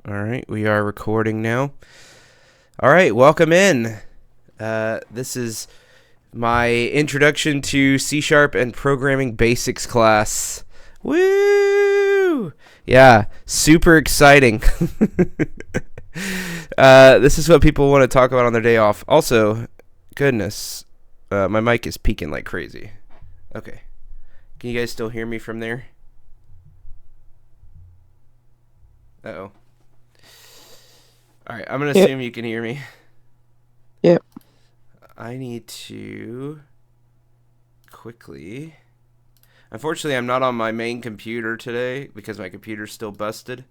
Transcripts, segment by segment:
All right, we are recording now. All right, welcome in. This is my introduction to C# and programming basics class. Woo! Yeah, super exciting. This is what people want to talk about on their day off. Also, goodness, my mic is peaking like crazy. Okay, can you guys still hear me from there? Uh-oh. Alright, I'm going to assume you can hear me. Yep. I need to quickly... Unfortunately, I'm not on my main computer today because my computer's still busted.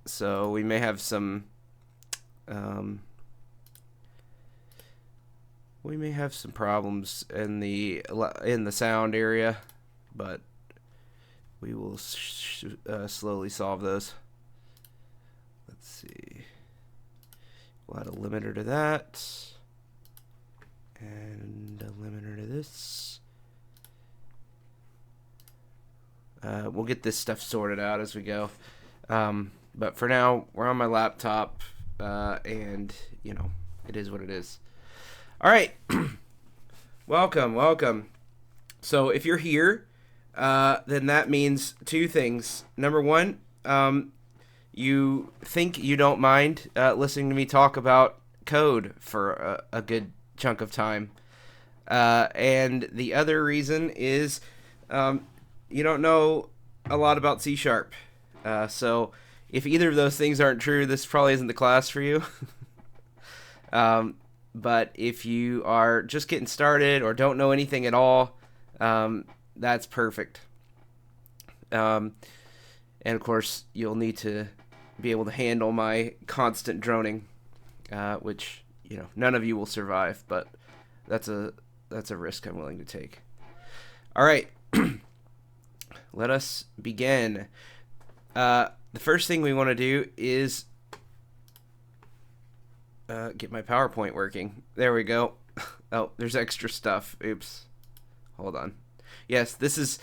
So we may have some... we may have some problems in the sound area, but we will slowly solve those. Let's see. We'll add a limiter to that. And a limiter to this. We'll get this stuff sorted out as we go. But for now, we're on my laptop. And, you know, it is what it is. All right. Welcome. So if you're here, then that means two things. Number one, you think you don't mind listening to me talk about code for a good chunk of time. And the other reason is you don't know a lot about C#. So if either of those things aren't true, this probably isn't the class for you. But if you are just getting started or don't know anything at all, that's perfect. And of course, you'll need to be able to handle my constant droning, which, you know, none of you will survive, but that's a risk I'm willing to take. All right, let us begin. The first thing we want to do is get my PowerPoint working. There we go. Oh, there's extra stuff. Oops. Hold on. Yes, this is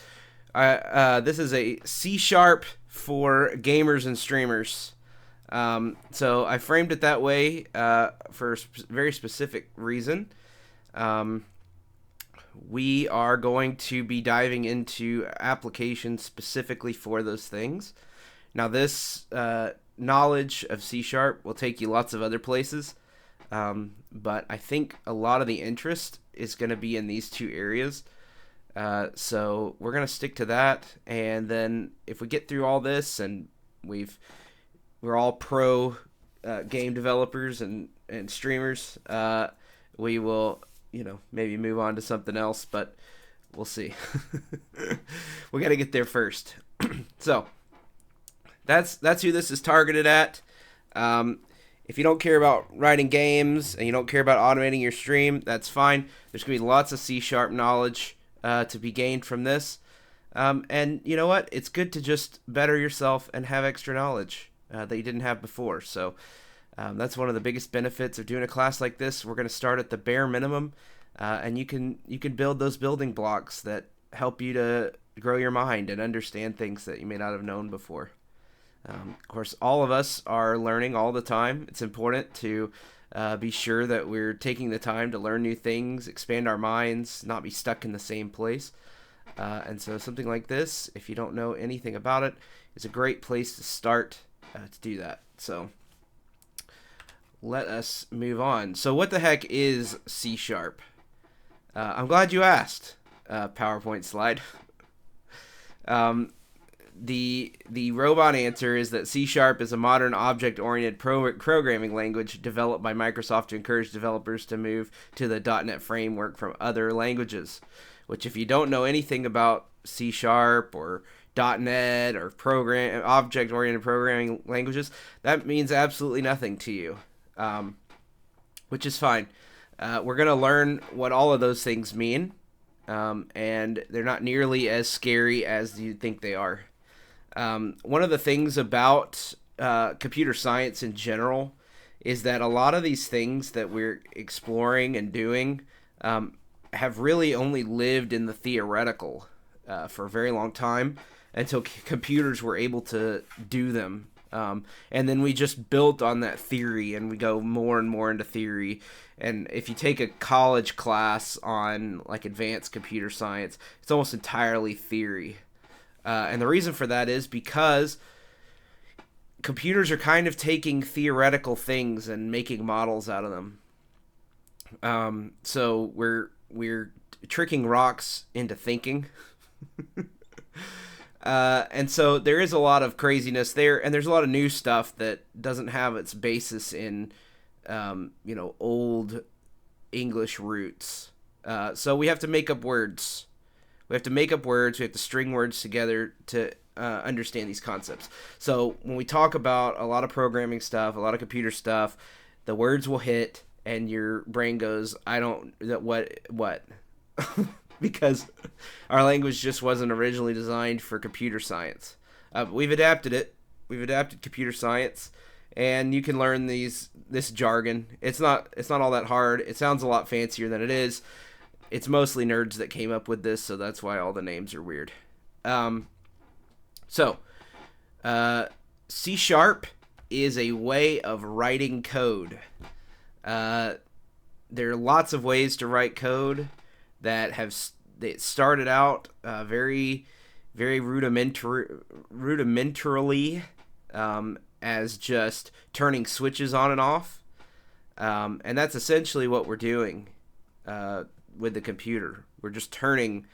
a C# for gamers and streamers. So I framed it that way for a very specific reason. We are going to be diving into applications specifically for those things. Now, this knowledge of C# will take you lots of other places, but I think a lot of the interest is going to be in these two areas. So we're going to stick to that, and then if we get through all this and we're all pro game developers and streamers, we will, you know, maybe move on to something else, but we'll see. We got to get there first. So that's who this is targeted at. If you don't care about writing games and you don't care about automating your stream, that's fine. There's going to be lots of C# knowledge to be gained from this. And you know what? It's good to just better yourself and have extra knowledge that you didn't have before. So that's one of the biggest benefits of doing a class like this. We're going to start at the bare minimum, and you can build those building blocks that help you to grow your mind and understand things that you may not have known before. Of course, all of us are learning all the time. It's important to be sure that we're taking the time to learn new things, expand our minds, not be stuck in the same place. And so something like this, if you don't know anything about it, is a great place to start to do that. So let us move on. So what the heck is C#? I'm glad you asked, PowerPoint slide. The robot answer is that C# is a modern object-oriented programming language developed by Microsoft to encourage developers to move to the .NET framework from other languages. Which, if you don't know anything about C# or .NET or object-oriented programming languages, that means absolutely nothing to you, which is fine. We're going to learn what all of those things mean, and they're not nearly as scary as you think they are. One of the things about computer science in general is that a lot of these things that we're exploring and doing have really only lived in the theoretical for a very long time until computers were able to do them And then we just built on that theory, and we go more and more into theory. And if you take a college class on like advanced computer science, it's almost entirely theory. And the reason for that is because computers are kind of taking theoretical things and making models out of them. So we're tricking rocks into thinking. And so there is a lot of craziness there, and there's a lot of new stuff that doesn't have its basis in, old English roots. So we have to make up words. We have to string words together to understand these concepts. So when we talk about a lot of programming stuff, a lot of computer stuff, the words will hit, and your brain goes, what? Because our language just wasn't originally designed for computer science. But we've adapted it. We've adapted computer science, and you can learn this jargon. It's not all that hard. It sounds a lot fancier than it is. It's mostly nerds that came up with this, so that's why all the names are weird. C# is a way of writing code. There are lots of ways to write code that started out very, very rudimentarily as just turning switches on and off, and that's essentially what we're doing with the computer. We're just turning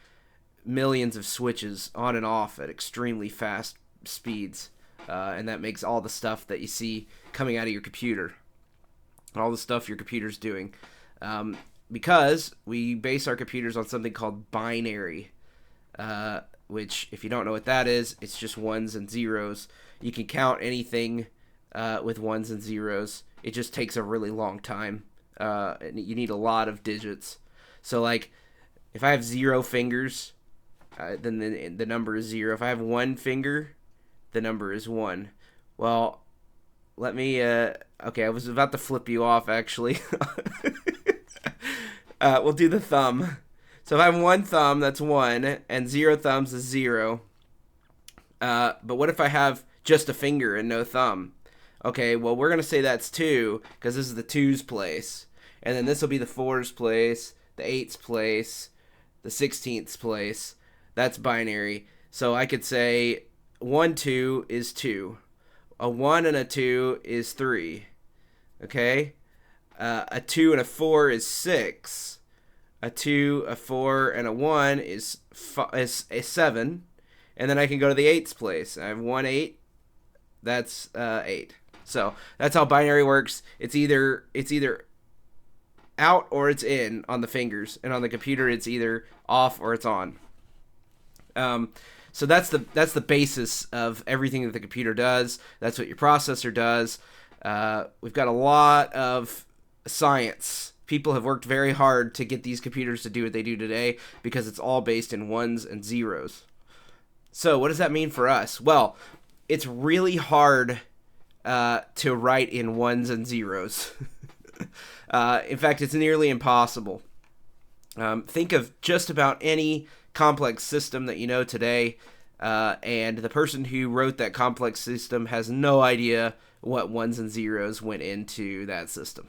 millions of switches on and off at extremely fast speeds, and that makes all the stuff that you see coming out of your computer, all the stuff your computer's doing. Because we base our computers on something called binary, which, if you don't know what that is, it's just ones and zeros. You can count anything with ones and zeros. It just takes a really long time. And you need a lot of digits. So, like, if I have 0 fingers, then the number is 0. If I have 1 finger, the number is 1. Well, let me... okay, I was about to flip you off, actually. We'll do the thumb. So if I have 1 thumb, that's 1, and 0 thumbs is 0. But what if I have just a finger and no thumb? Okay, well, we're going to say that's 2, because this is the 2's place. And then this will be the 4's place, the 8's place, the 16th's place. That's binary. So I could say 1, 2 is 2. A 1 and a 2 is 3. Okay? A 2 and a 4 is 6. A 2, a 4, and a 1 is 7. And then I can go to the 8's place. I have 1, 8. That's 8. So that's how binary works. It's either out or it's in on the fingers, and on the computer it's either off or it's on. So that's the basis of everything that the computer does. That's what your processor does. We've got a lot of science. People have worked very hard to get these computers to do what they do today because it's all based in ones and zeros. So what does that mean for us? Well, it's really hard to write in ones and zeros. In fact, it's nearly impossible. Think of just about any complex system that you know today, and the person who wrote that complex system has no idea what ones and zeros went into that system.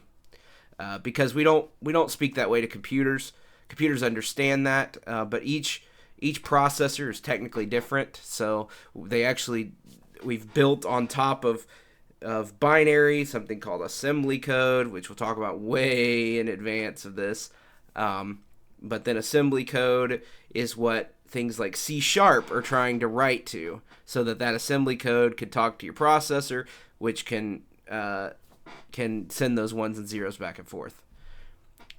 Because we don't speak that way to computers. Computers understand that, but each processor is technically different. So we've built on top of binary something called assembly code, which we'll talk about way in advance of this. But then assembly code is what things like C# are trying to write to, so that assembly code could talk to your processor, which can send those ones and zeros back and forth.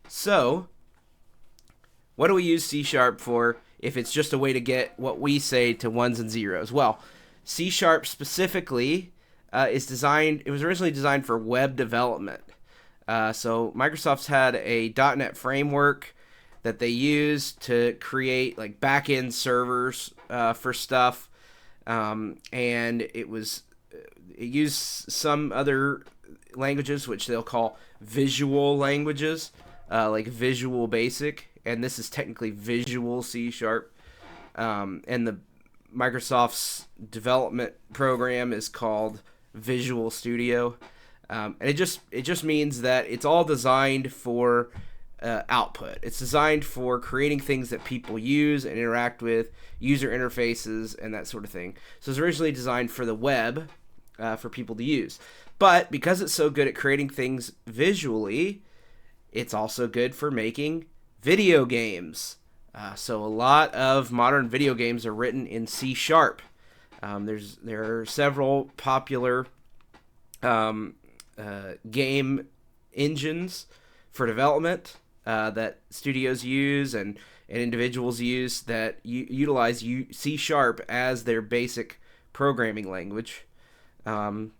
So, what do we use C# for if it's just a way to get what we say to ones and zeros? Well, C# specifically was originally designed for web development. So Microsoft's had a .NET framework that they use to create like back-end servers for stuff, and it used some other languages which they'll call visual languages, like Visual Basic, and this is technically Visual C#. And the Microsoft's development program is called Visual Studio, and it just means that it's all designed for output. It's designed for creating things that people use and interact with, user interfaces, and that sort of thing. So it's originally designed for the web, for people to use. But because it's so good at creating things visually, it's also good for making video games. So a lot of modern video games are written in C#. There are several popular game engines for development that studios use and individuals use that utilize C# as their basic programming language. And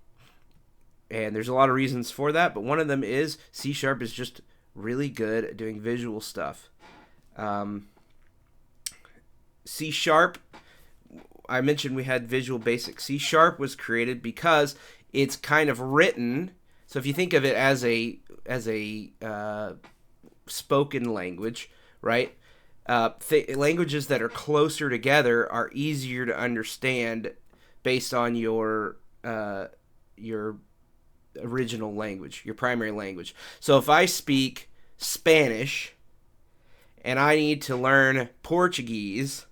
there's a lot of reasons for that, but one of them is C# is just really good at doing visual stuff. C#, I mentioned we had Visual Basic. C# was created because it's kind of written. So if you think of it as a spoken language, right? Languages that are closer together are easier to understand based on your original language, your primary language. So if I speak Spanish and I need to learn Portuguese,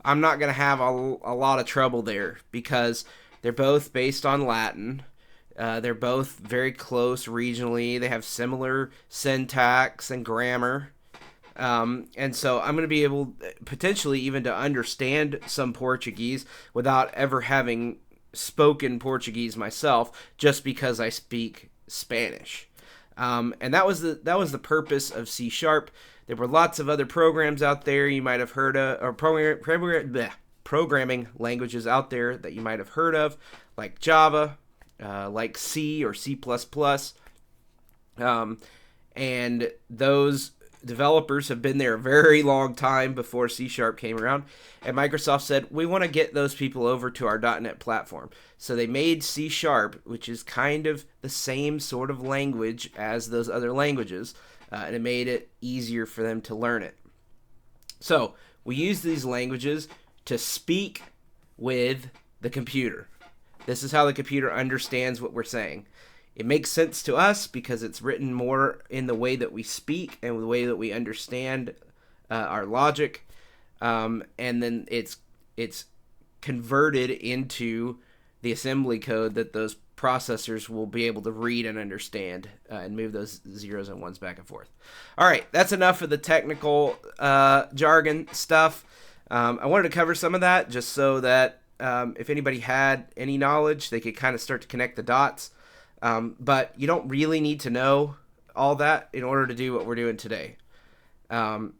I'm not going to have a lot of trouble there because they're both based on Latin. They're both very close regionally. They have similar syntax and grammar. And so I'm going to be able potentially even to understand some Portuguese without ever having spoken Portuguese myself, just because I speak Spanish. And that was the purpose of C#. There were lots of other programs out there you might have heard of, or programming languages out there that you might have heard of, like Java, like C or C++. And those developers have been there a very long time before C# came around. And Microsoft said, we want to get those people over to our .NET platform. So they made C#, which is kind of the same sort of language as those other languages. And it made it easier for them to learn it. So we use these languages to speak with the computer. This is how the computer understands what we're saying. It makes sense to us because it's written more in the way that we speak and the way that we understand our logic. And then it's converted into the assembly code that those processors will be able to read and understand and move those zeros and ones back and forth. All right, that's enough of the technical jargon stuff. I wanted to cover some of that just so that if anybody had any knowledge, they could kind of start to connect the dots. But you don't really need to know all that in order to do what we're doing today.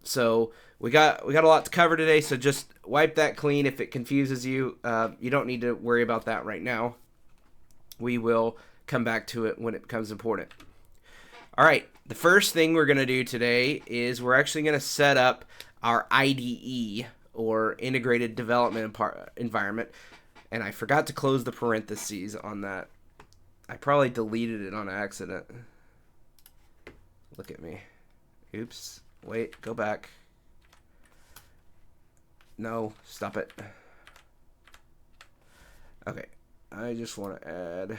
So we got a lot to cover today, so just wipe that clean if it confuses you. You don't need to worry about that right now. We will come back to it when it becomes important. All right, the first thing we're going to do today is we're actually going to set up our IDE, or Integrated Development Environment. And I forgot to close the parentheses on that. I probably deleted it on accident. Look at me. Oops. Wait, go back. No, stop it. Okay. I just want to add...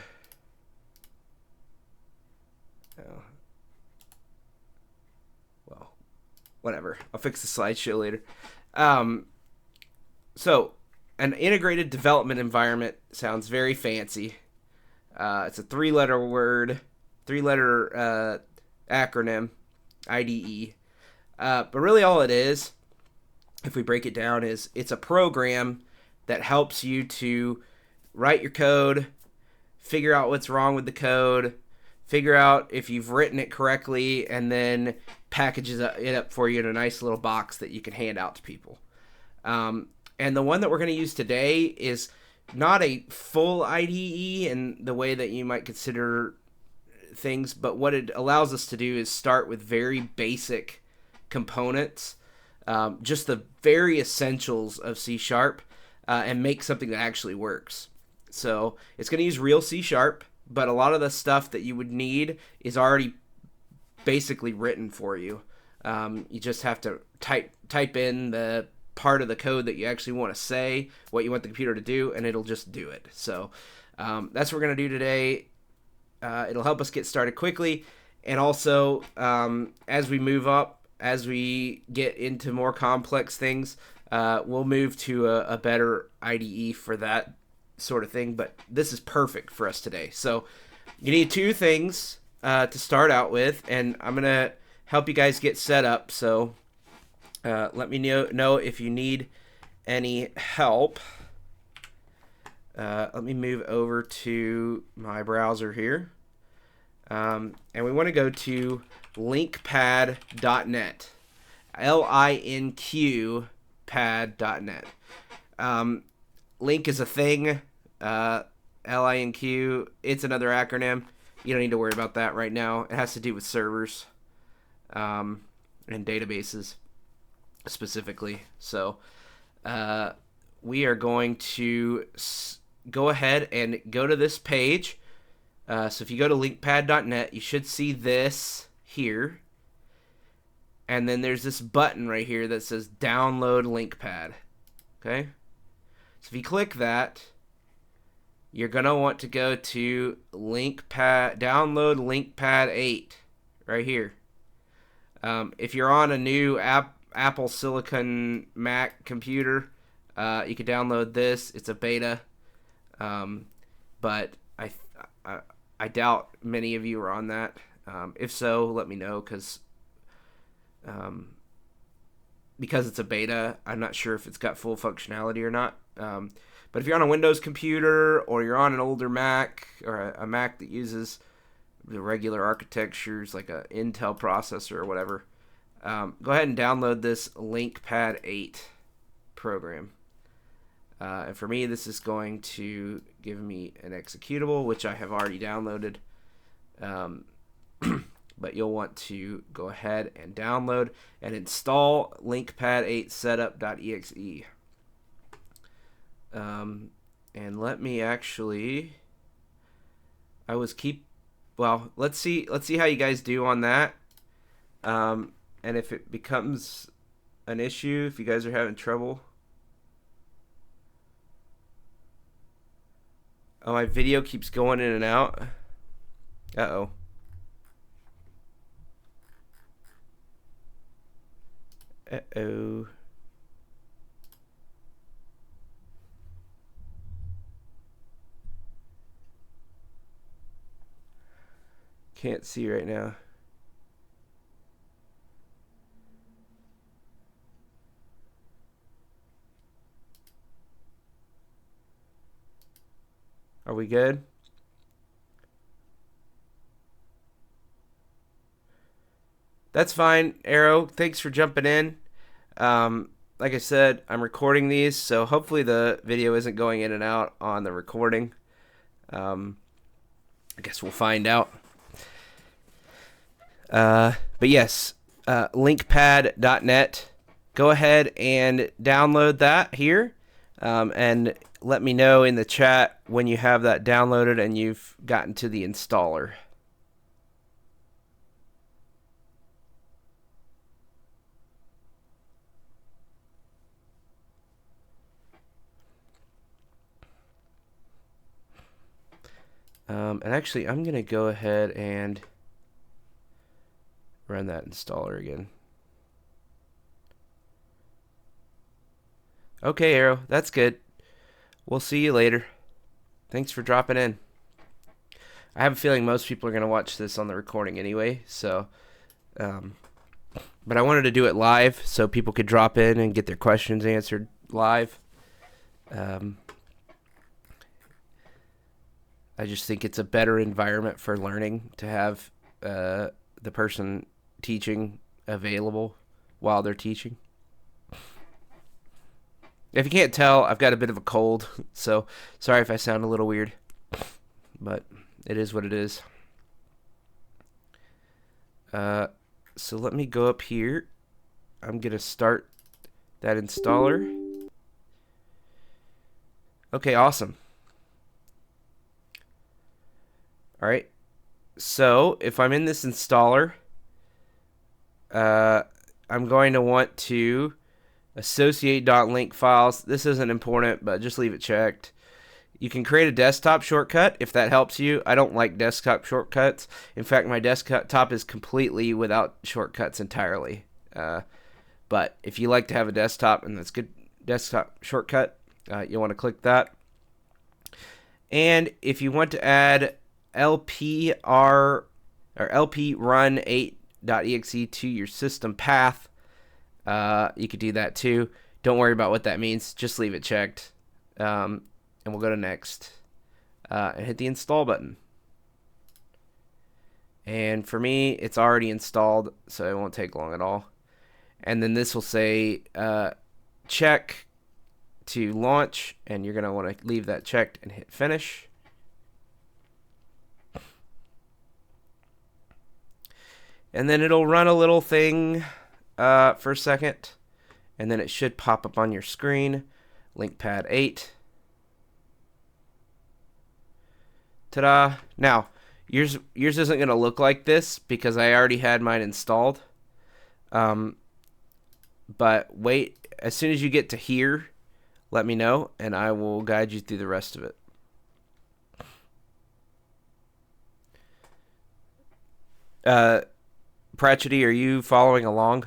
Oh. Well, whatever. I'll fix the slideshow later. So, an integrated development environment sounds very fancy. It's a three-letter acronym, IDE. But really all it is, if we break it down, is it's a program that helps you to write your code, figure out what's wrong with the code, figure out if you've written it correctly, and then packages it up for you in a nice little box that you can hand out to people. And the one that we're going to use today is not a full IDE in the way that you might consider things, but what it allows us to do is start with very basic components, just the very essentials of C#, and make something that actually works. So it's going to use real C#, but a lot of the stuff that you would need is already basically written for you. You just have to type in the part of the code that you actually want to say, what you want the computer to do, and it'll just do it. So That's what we're going to do today. It'll help us get started quickly. And also, as we move up, as we get into more complex things, we'll move to a better IDE for that sort of thing. But this is perfect for us today. So you need two things to start out with, and I'm going to help you guys get set up. So let me know if you need any help. Let me move over to my browser here. And we want to go to linkpad.net. LINQ pad.net. Link is a thing. LINQ, it's another acronym. You don't need to worry about that right now. It has to do with servers and databases specifically. So we are going to go ahead and go to this page. So if you go to linkpad.net, you should see this here. And then there's this button right here that says download linkpad. Okay? So if you click that, you're going to want to go to linkpad, download linkpad 8 right here. If you're on a new Apple Silicon Mac computer, you can download this. It's a beta. But I doubt many of you are on that. If so, let me know, because it's a beta, I'm not sure if it's got full functionality or not. But if you're on a Windows computer, or you're on an older Mac, or a Mac that uses the regular architectures like a Intel processor or whatever, go ahead and download this LinkPad 8 program. And for me, this is going to give me an executable, which I have already downloaded. But you'll want to go ahead and download and install linkpad 8 setup.exe. And let me actually, let's see how you guys do on that. And if it becomes an issue, if you guys are having trouble. Oh, my video keeps going in and out. Uh-oh. Uh-oh. Can't see right now. Are we good? That's fine, Arrow. Thanks for jumping in. Like I said, I'm recording these, so hopefully the video isn't going in and out on the recording. I guess we'll find out. But yes, linkpad.net. Go ahead and download that here. And let me know in the chat when you have that downloaded and you've gotten to the installer. And actually, I'm going to go ahead and run that installer again. Okay, Arrow, that's good. We'll see you later. Thanks for dropping in. I have a feeling most people are going to watch this on the recording anyway, so but I wanted to do it live so people could drop in and get their questions answered live. I just think it's a better environment for learning to have the person teaching available while they're teaching. If you can't tell, I've got a bit of a cold, so sorry if I sound a little weird, but it is what it is. So let me go up here. I'm going to start that installer. Okay, awesome. All right. So if I'm in this installer, I'm going to want to associate .link files. This isn't important, but just leave it checked. You can create a desktop shortcut if that helps you. I don't like desktop shortcuts. In fact, my desktop is completely without shortcuts entirely. But if you like to have a desktop and that's good desktop shortcut, you'll want to click that. And if you want to add LPR or LP run 8.exe to your system path, you could do that too. Don't worry about what that means. Just leave it checked. And we'll go to next and hit the install button. And for me, it's already installed, so it won't take long at all. And then this will say check to launch, and you're going to want to leave that checked and hit finish. And then it'll run a little thing for a second, and then it should pop up on your screen. LinkPad 8. Ta-da! Now, yours isn't going to look like this because I already had mine installed. But wait, as soon as you get to here, let me know, and I will guide you through the rest of it. Pratchety, are you following along?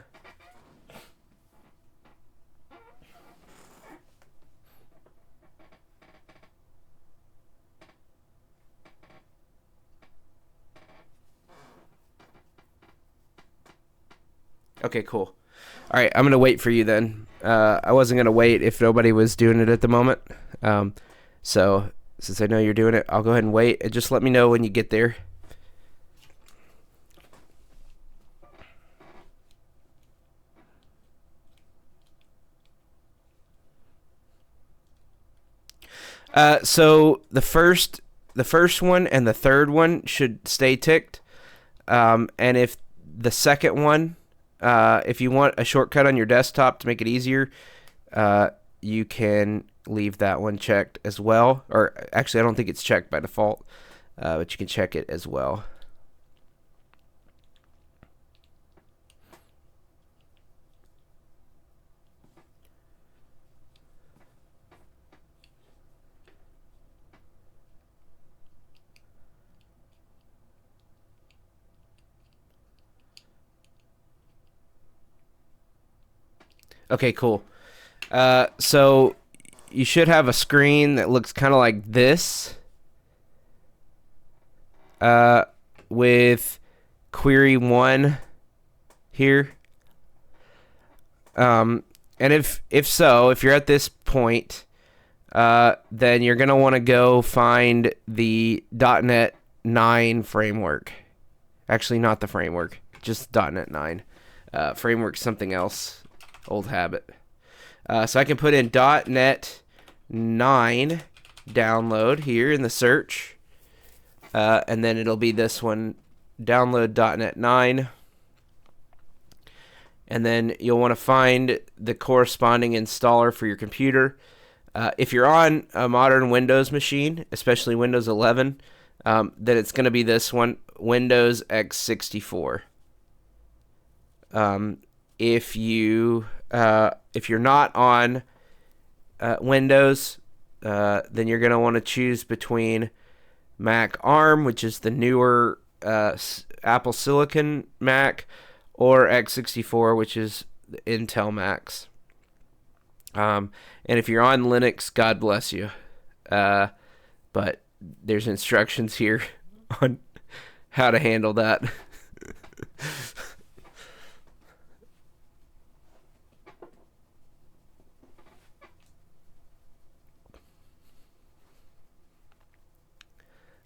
Okay, cool. All right, I'm going to wait for you then. I wasn't going to wait if nobody was doing it at the moment. So since I know you're doing it, I'll go ahead and wait. And just let me know when you get there. So the first one and the third one should stay ticked. And if the second one, if you want a shortcut on your desktop to make it easier, you can leave that one checked as well. Or actually, I don't think it's checked by default, but you can check it as well. Okay, cool. So you should have a screen that looks kind of like this, with query 1 here. And if you're at this point, then you're gonna want to go find the .NET 9 framework. Actually, not the framework, just .NET 9. Framework's something else. Old habit. So I can put in .NET 9 download here in the search, and then it'll be this one, download .NET 9, and then you'll want to find the corresponding installer for your computer. If you're on a modern Windows machine, especially Windows 11, then it's going to be this one, Windows x64. If you're not on Windows, then you're going to want to choose between Mac ARM, which is the newer Apple Silicon Mac, or x64, which is the Intel Macs. And if you're on Linux, God bless you. But there's instructions here on how to handle that.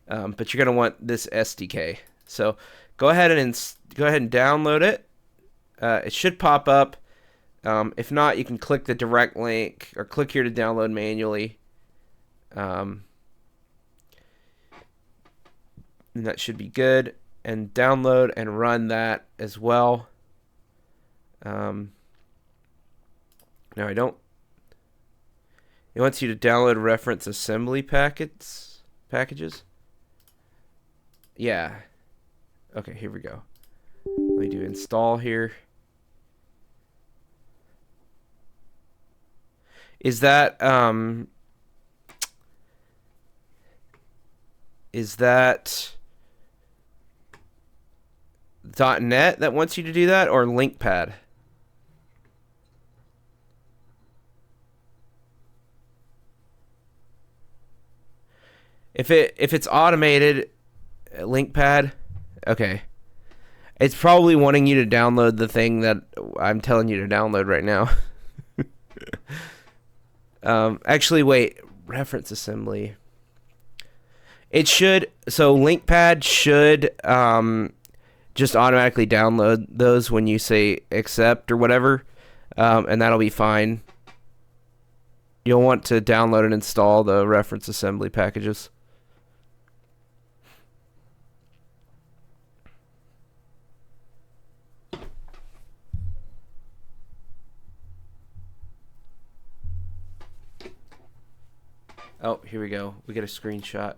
But you're going to want this SDK. So go ahead and download it. It should pop up. If not, you can click the direct link or click here to download manually. And that should be good. And download and run that as well. No, I don't. It wants you to download reference assembly packages. Yeah. Okay, here we go. Let me do install here. Is that Is that .NET that wants you to do that, or LinkPad? If it's automated, LinkPad, okay. It's probably wanting you to download the thing that I'm telling you to download right now. Actually, wait. Reference assembly. It should. So LinkPad should just automatically download those when you say accept or whatever, and that'll be fine. You'll want to download and install the reference assembly packages. Oh, here we go. We get a screenshot.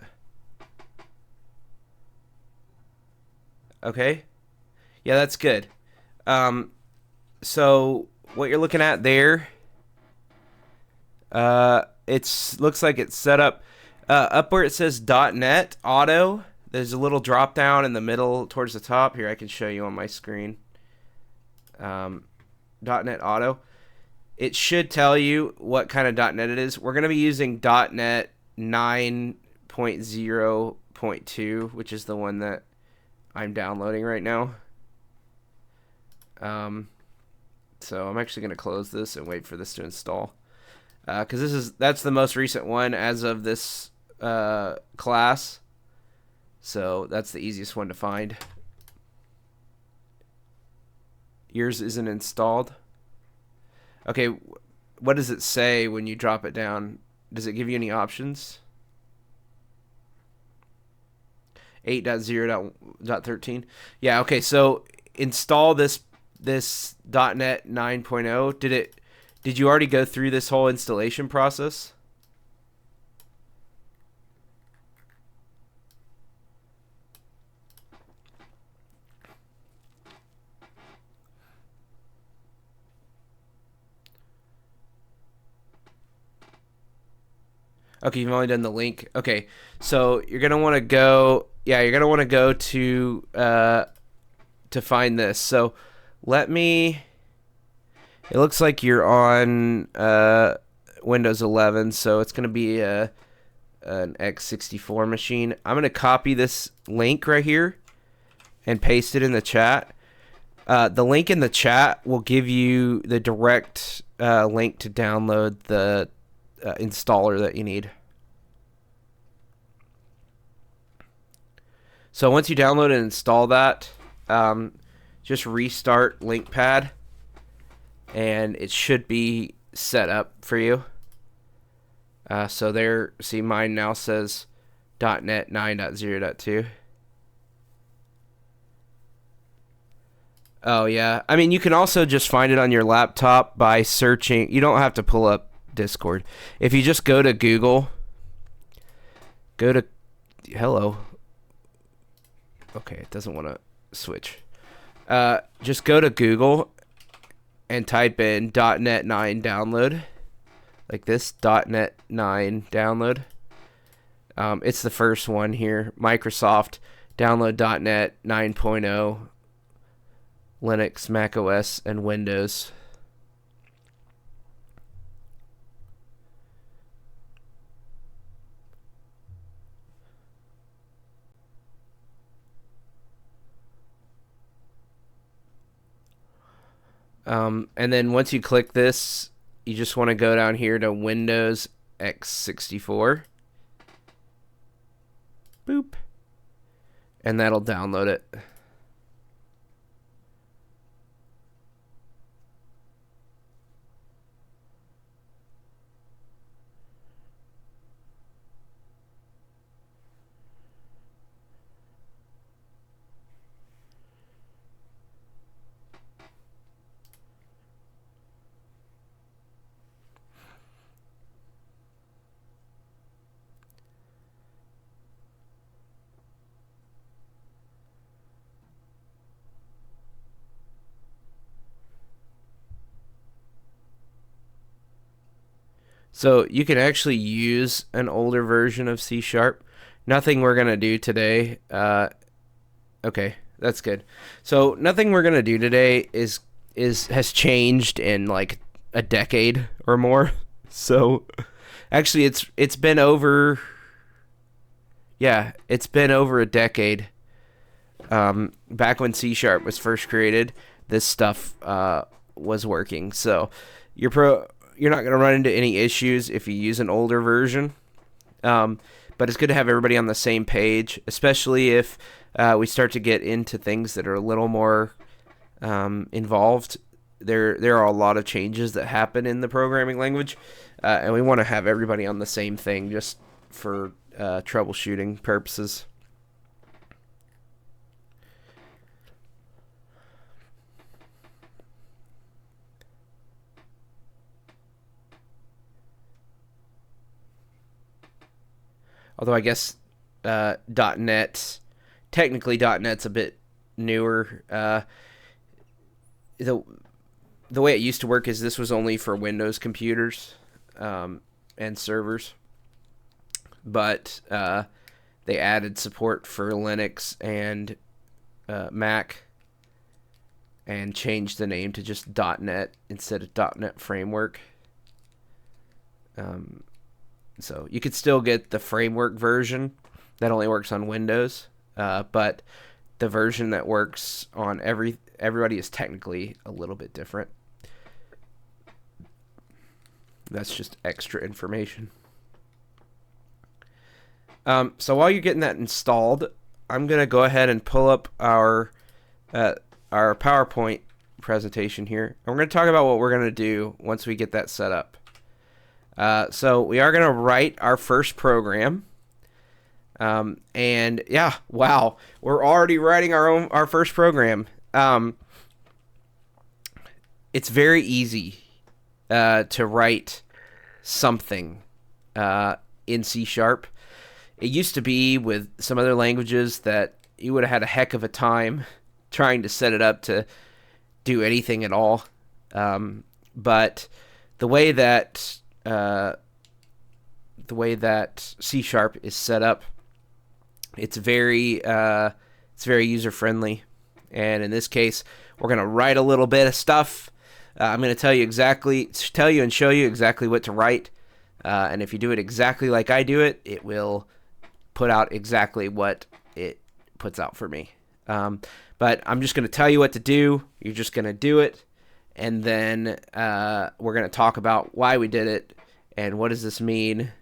Okay. Yeah, that's good. So what you're looking at there, it's looks like it's set up up where it says .NET Auto. There's a little drop down in the middle towards the top. Here, I can show you on my screen. .NET Auto. It should tell you what kind of .NET it is. We're going to be using .NET 9.0.2, which is the one that I'm downloading right now. So I'm actually going to close this and wait for this to install. Because that's the most recent one as of this class. So that's the easiest one to find. Yours isn't installed. Okay, what does it say when you drop it down? Does it give you any options? 8.0.13. Yeah, okay, so install this .NET 9.0. Did you already go through this whole installation process? Okay, you've only done the link. Okay, so you're gonna want to go. Yeah, you're gonna want to go to find this. So let me. It looks like you're on Windows 11, so it's gonna be an x64 machine. I'm gonna copy this link right here and paste it in the chat. The link in the chat will give you the direct link to download the installer that you need. So once you download and install that, just restart LinkPad, and it should be set up for you. So there, see, mine now says .NET 9.0.2. Oh yeah, I mean, you can also just find it on your laptop by searching. You don't have to pull up Discord. If you just go to Google, hello. Okay, it doesn't want to switch. Just go to Google and type in .NET 9 download, like this, .NET 9 download. It's the first one here. Microsoft download .NET 9.0, Linux, Mac OS, and Windows. And then once you click this, you just want to go down here to Windows x64. Boop. And that'll download it. So you can actually use an older version of C#. nothing we're gonna do today. Okay, that's good. So nothing we're gonna do today has changed in like a decade or more. So actually, it's been over. Yeah, it's been over a decade. Back when C# was first created, this stuff was working. So you're not gonna run into any issues if you use an older version. But it's good to have everybody on the same page, especially if we start to get into things that are a little more involved. There are a lot of changes that happen in the programming language, and we want to have everybody on the same thing just for troubleshooting purposes. Although I guess .NET, technically .NET's a bit newer. The way it used to work is this was only for Windows computers and servers, but they added support for Linux and Mac and changed the name to just .NET instead of .NET Framework. So you could still get the framework version that only works on Windows, but the version that works on everybody is technically a little bit different. That's just extra information. So while you're getting that installed, I'm gonna go ahead and pull up our PowerPoint presentation here, and we're gonna talk about what we're gonna do once we get that set up. So we are gonna write our first program. And yeah, wow, we're already writing our first program. It's very easy to write something in C#. It used to be with some other languages that you would have had a heck of a time trying to set it up to do anything at all. But the way that C# is set up, it's very user friendly, and in this case, we're gonna write a little bit of stuff. I'm gonna tell you and show you exactly what to write, and if you do it exactly like I do it, it will put out exactly what it puts out for me. But I'm just gonna tell you what to do. You're just gonna do it, and then we're gonna talk about why we did it and what does this mean.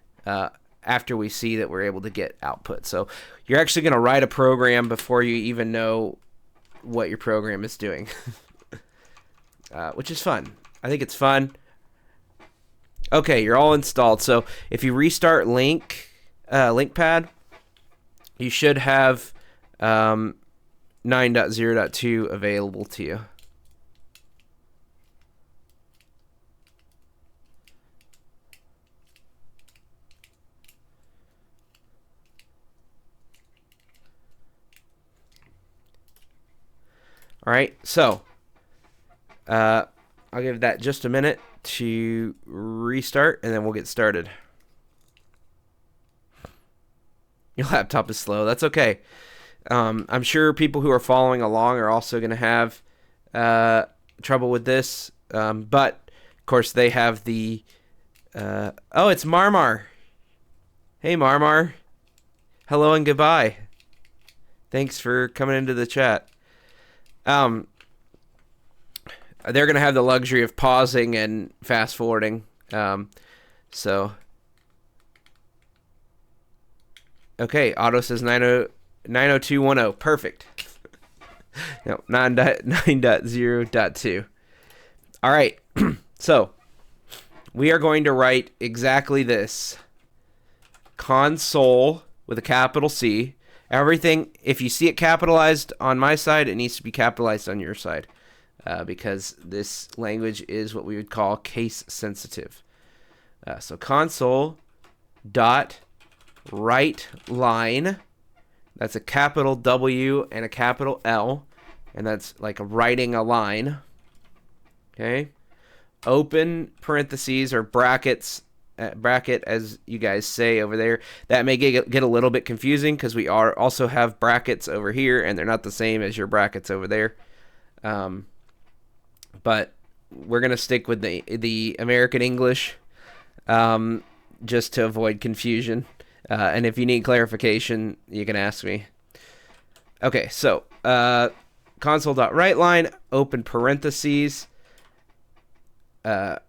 After we see that we're able to get output. So you're actually going to write a program before you even know what your program is doing, which is fun. I think it's fun. Okay, you're all installed. So if you restart LinkPad, you should have 9.0.2 available to you. All right, so I'll give that just a minute to restart, and then we'll get started. Your laptop is slow. That's okay. I'm sure people who are following along are also going to have trouble with this, but of course they have the. Oh, it's Marmar. Hey, Marmar. Hello and goodbye. Thanks for coming into the chat. They're going to have the luxury of pausing and fast forwarding. So, okay, Otto says 90210. Perfect. No, 9.0.2. All right. So, we are going to write exactly this. Console with a capital C. Everything, if you see it capitalized on my side, it needs to be capitalized on your side, because this language is what we would call case sensitive. So console dot write line, that's a capital W and a capital L, and that's like writing a line. Okay, open parentheses or brackets bracket as you guys say over there. That may get a little bit confusing because we also have brackets over here, and they're not the same as your brackets over there. But we're gonna stick with the American English, just to avoid confusion. And if you need clarification, you can ask me. Okay, so console.writeLine, open parentheses, and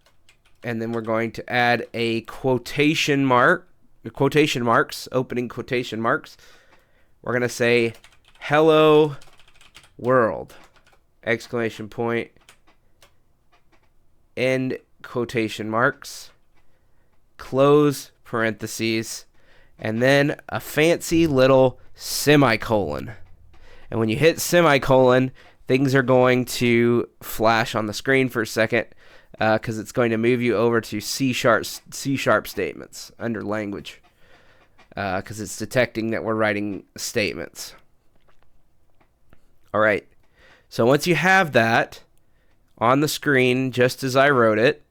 then we're going to add a quotation marks, opening quotation marks. We're going to say, hello world, exclamation point, end quotation marks, close parentheses, and then a fancy little semicolon. And when you hit semicolon, things are going to flash on the screen for a second, because it's going to move you over to C# statements under language, because it's detecting that we're writing statements. All right. So once you have that on the screen, just as I wrote it,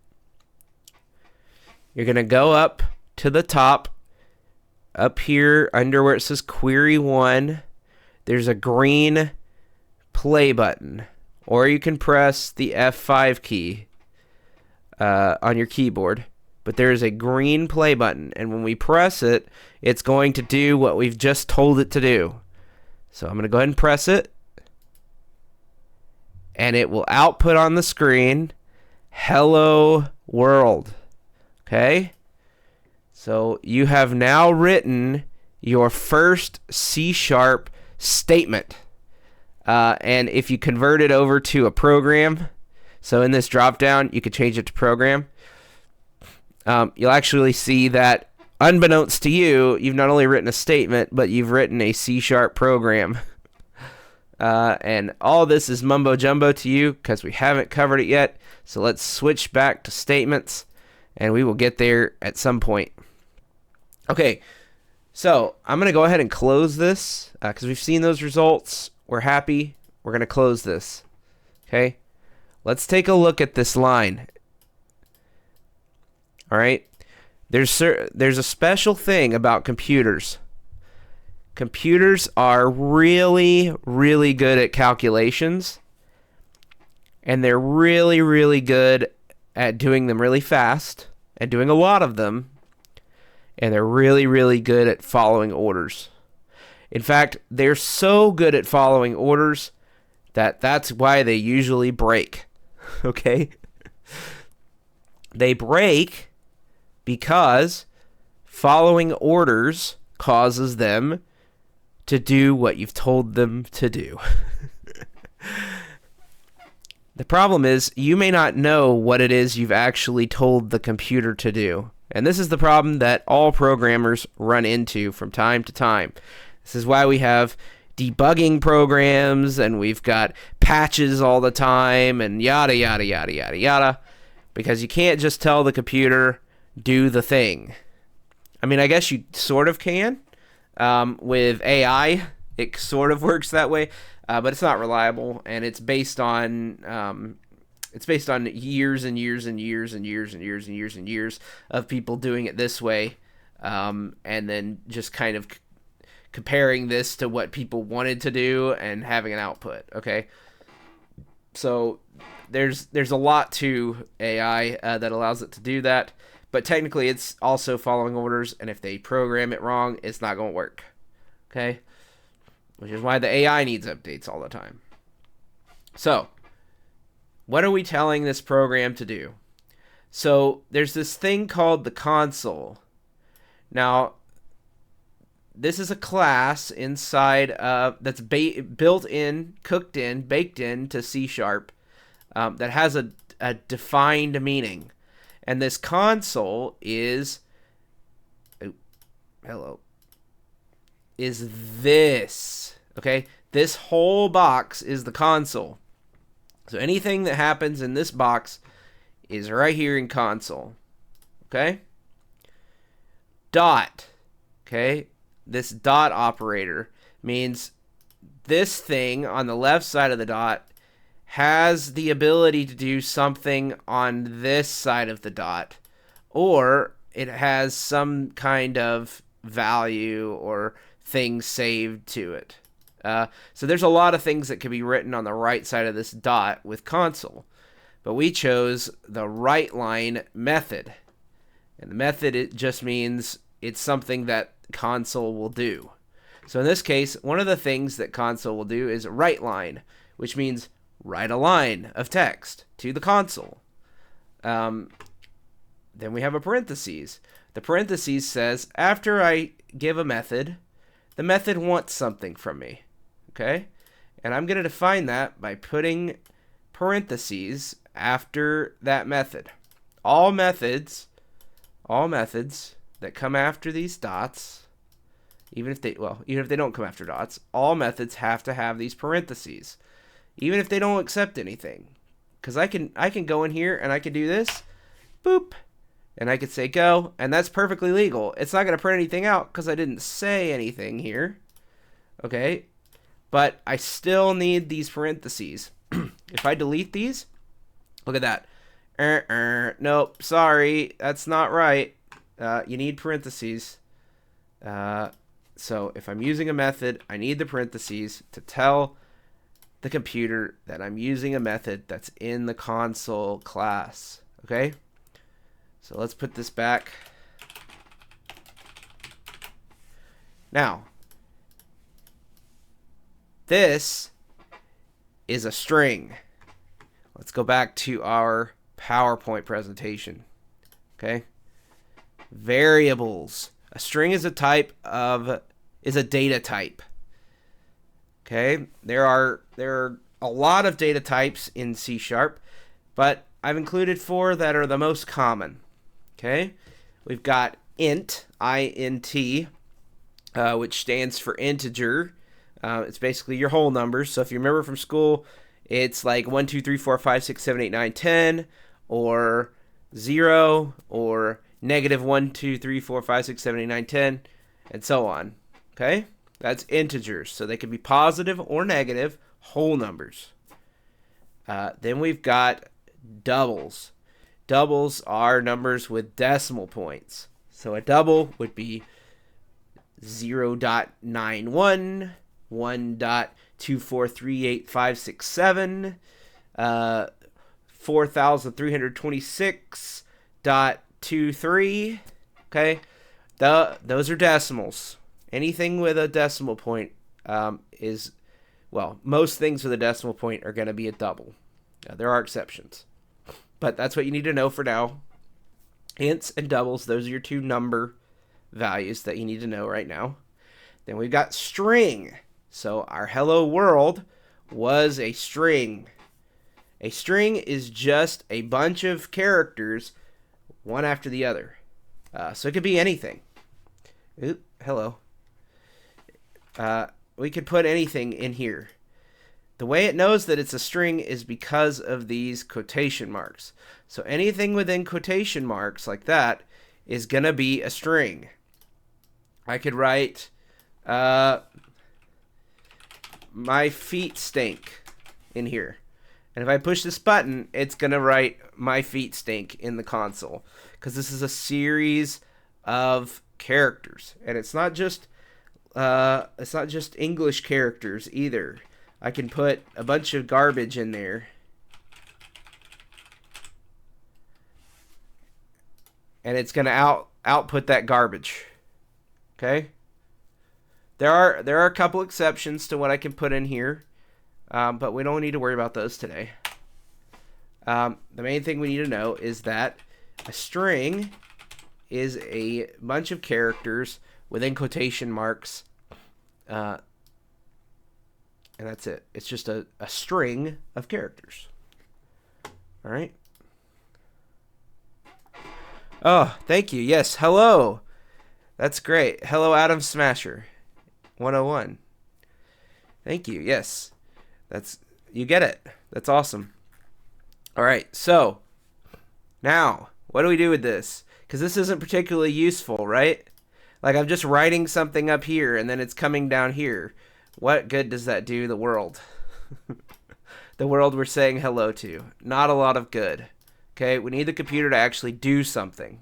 you're going to go up to the top, up here under where it says Query 1. There's a green play button, or you can press the F5 key on your keyboard. But there is a green play button, and when we press it, it's going to do what we've just told it to do. So I'm going to go ahead and press it, and it will output on the screen, hello world. Okay? So you have now written your first C# statement. And if you convert it over to a program, so in this drop down, you could change it to program. You'll actually see that, unbeknownst to you, you've not only written a statement, but you've written a C# program. And all this is mumbo jumbo to you because we haven't covered it yet. So let's switch back to statements, and we will get there at some point. Okay, so I'm going to go ahead and close this because we've seen those results. We're happy. We're going to close this. Okay, let's take a look at this line. All right, there's a special thing about computers. Computers are really, really good at calculations, and they're really, really good at doing them really fast and doing a lot of them, and they're really, really good at following orders. In fact, they're so good at following orders that's why they usually break. Okay? They break because following orders causes them to do what you've told them to do. The problem is you may not know what it is you've actually told the computer to do. And this is the problem that all programmers run into from time to time. This is why we have debugging programs, and we've got patches all the time, and yada, yada, yada, yada, yada. Because you can't just tell the computer, do the thing. I mean, I guess you sort of can. With AI, it sort of works that way, but it's not reliable, and it's based on years and years and years and years and years and years and years of people doing it this way, and then just kind of comparing this to what people wanted to do and having an output. Okay, so there's a lot to AI that allows it to do that. But technically, it's also following orders, and if they program it wrong, it's not going to work. Okay? Which is why the AI needs updates all the time. So, what are we telling this program to do? So, there's this thing called the console. Now, this is a class inside that's built in, cooked in, baked in to C# that has a defined meaning. And this console is this, okay? This whole box is the console. So anything that happens in this box is right here in console, okay? Dot, okay? This dot operator means this thing on the left side of the dot has the ability to do something on this side of the dot, or it has some kind of value or thing saved to it. So there's a lot of things that can be written on the right side of this dot with console. But we chose the WriteLine method. And the method, it just means it's something that console will do. So in this case, one of the things that console will do is WriteLine, which means write a line of text to the console. Then we have a parentheses. The parentheses says, after I give a method, the method wants something from me. Okay? And I'm going to define that by putting parentheses after that method. All methods that come after these dots, even if they don't come after dots, all methods have to have these parentheses, even if they don't accept anything. Because I can go in here and I can do this, boop, and I could say go, and that's perfectly legal. It's not going to print anything out because I didn't say anything here. Okay? But I still need these parentheses. If I delete these, look at that. Nope, sorry, that's not right. You need parentheses. So if I'm using a method, I need the parentheses to tell the computer that I'm using a method that's in the console class. Okay? So let's put this back. Now, this is a string. Let's go back to our PowerPoint presentation. Okay? Variables. A string is a data type. Okay? There are a lot of data types in C#, but I've included 4 that are the most common. Okay? We've got int, I-N-T, which stands for integer. It's basically your whole numbers. So if you remember from school, it's like 1, 2, 3, 4, 5, 6, 7, 8, 9, 10, or 0, or negative 1, 2, 3, 4, 5, 6, 7, 8, 9, 10, and so on. Okay? That's integers. So they can be positive or negative whole numbers. Then we've got doubles. Doubles are numbers with decimal points. So a double would be 0.91, 1.2438567, 4,326.23. Okay, those are decimals. Anything with a decimal point most things with a decimal point are going to be a double. There are exceptions, but that's what you need to know for now. Ints and doubles, those are your 2 number values that you need to know right now. Then we've got string. So our hello world was a string. A string is just a bunch of characters, one after the other. So it could be anything. Oop, hello. We could put anything in here. The way it knows that it's a string is because of these quotation marks. So anything within quotation marks like that is going to be a string. I could write, my feet stink in here. And if I push this button, it's going to write my feet stink in the console. Because this is a series of characters. And it's not just English characters either. I can put a bunch of garbage in there. And it's going to output that garbage. Okay? There are a couple exceptions to what I can put in here. But we don't need to worry about those today. The main thing we need to know is that a string is a bunch of characters within quotation marks. And that's it. It's just a string of characters. All right. Oh, thank you. Yes, hello. That's great. Hello, Adam Smasher. 101. Thank you. Yes. You get it. That's awesome. All right. So, now, what do we do with this? Because this isn't particularly useful, right? Like, I'm just writing something up here, and then it's coming down here. What good does that do the world? The world we're saying hello to. Not a lot of good. Okay, we need the computer to actually do something.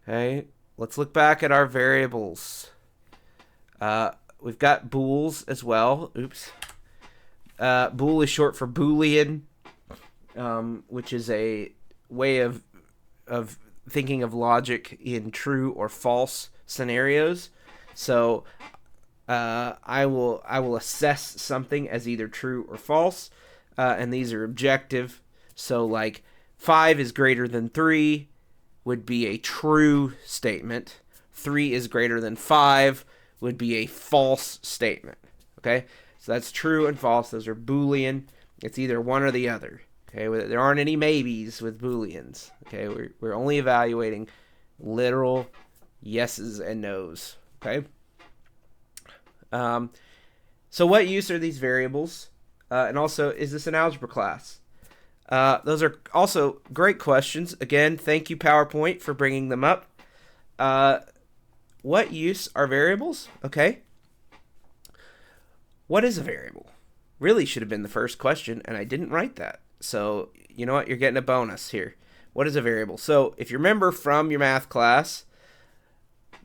Okay, let's look back at our variables. We've got bools as well. Oops. Bool is short for Boolean, which is a way of thinking of logic in true or false scenarios. So I will assess something as either true or false, and these are objective. So like 5 is greater than 3 would be a true statement. 3 is greater than 5 would be a false statement. Okay, so that's true and false. Those are Boolean. It's either one or the other. Okay, there aren't any maybes with Booleans. Okay, we're only evaluating literal yeses and nos. Okay. So what use are these variables? And also, is this an algebra class? Those are also great questions. Again, thank you, PowerPoint, for bringing them up. What use are variables? Okay. What is a variable? Really should have been the first question, and I didn't write that. So, you know what? You're getting a bonus here. What is a variable? So, if you remember from your math class,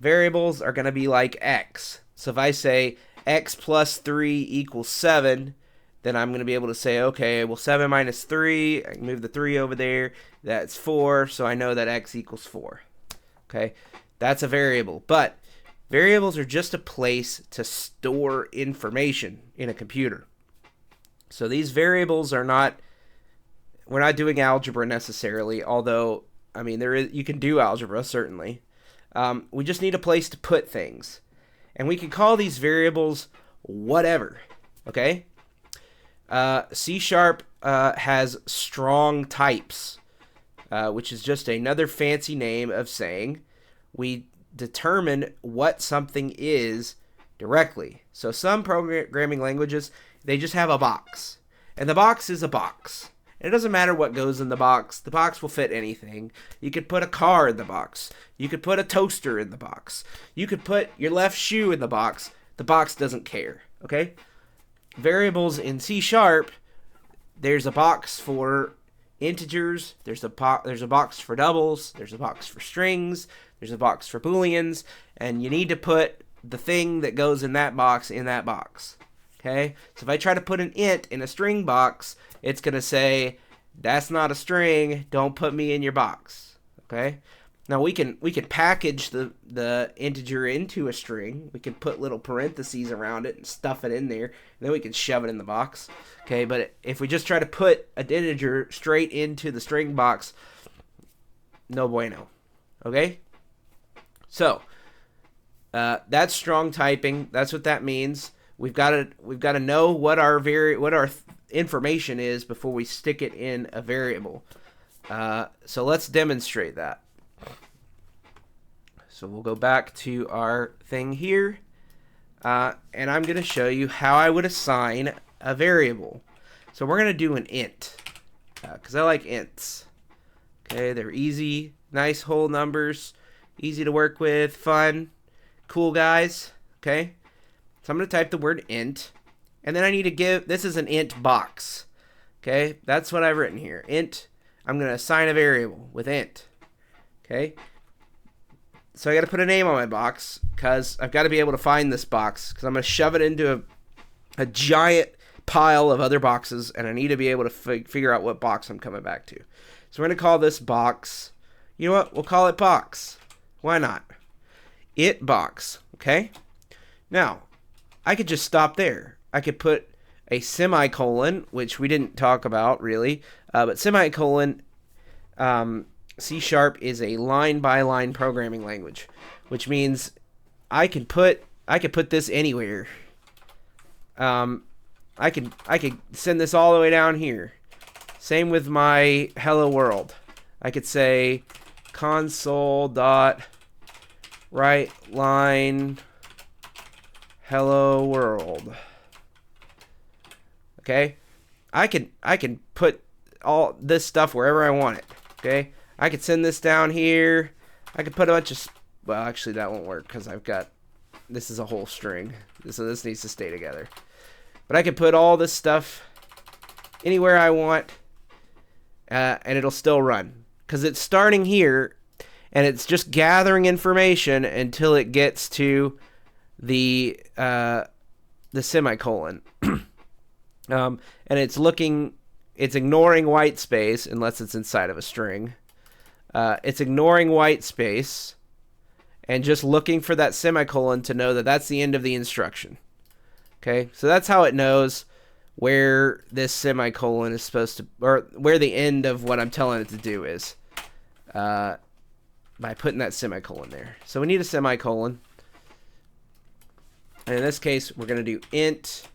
variables are going to be like x. So, if I say x plus 3 equals 7, then I'm going to be able to say, okay, well, 7 minus 3, I can move the 3 over there. That's 4, so I know that x equals 4. Okay, that's a variable. But variables are just a place to store information in a computer. So these variables are not, we're not doing algebra necessarily, although, I mean, you can do algebra, certainly. We just need a place to put things. And we can call these variables whatever, okay? C# has strong types, which is just another fancy name of saying we determine what something is directly. So some programming languages, they just have a box. And the box is a box. It doesn't matter what goes in the box. The box will fit anything. You could put a car in the box. You could put a toaster in the box. You could put your left shoe in the box. The box doesn't care, okay? Variables in C#, there's a box for integers, there's a box for doubles, there's a box for strings, there's a box for booleans, and you need to put the thing that goes in that box. Okay? So if I try to put an int in a string box, it's going to say, that's not a string, don't put me in your box. Okay? Now we can package the integer into a string. We can put little parentheses around it and stuff it in there, and then we can shove it in the box. Okay, but if we just try to put an integer straight into the string box, no bueno. Okay? So, that's strong typing. That's what that means. We've got to know what our information is before we stick it in a variable. So let's demonstrate that. So we'll go back to our thing here, and I'm going to show you how I would assign a variable. So we're going to do an int, because I like ints. Okay, they're easy, nice whole numbers, easy to work with, fun, cool guys. Okay, so I'm going to type the word int, and then I need to give, this is an int box. Okay, that's what I've written here. Int, I'm going to assign a variable with int. Okay. So I got to put a name on my box because I've got to be able to find this box because I'm going to shove it into a giant pile of other boxes, and I need to be able to figure out what box I'm coming back to. So we're going to call this box. You know what? We'll call it box. Why not? It box. Okay? Now, I could just stop there. I could put a semicolon, which we didn't talk about really, but semicolon, C# is a line-by-line programming language, which means I could put this anywhere. I could send this all the way down here. Same with my hello world. I could say console.writeLine hello world. Okay? I can put all this stuff wherever I want it. Okay? I could send this down here. I could put a bunch of, well, actually that won't work because this is a whole string. So this needs to stay together. But I could put all this stuff anywhere I want, and it'll still run because it's starting here, and it's just gathering information until it gets to the semicolon. And it's ignoring white space unless it's inside of a string. It's ignoring white space and just looking for that semicolon to know that that's the end of the instruction. Okay, so that's how it knows where this semicolon is supposed to, or where the end of what I'm telling it to do is, by putting that semicolon there. So we need a semicolon. And in this case, we're going to do int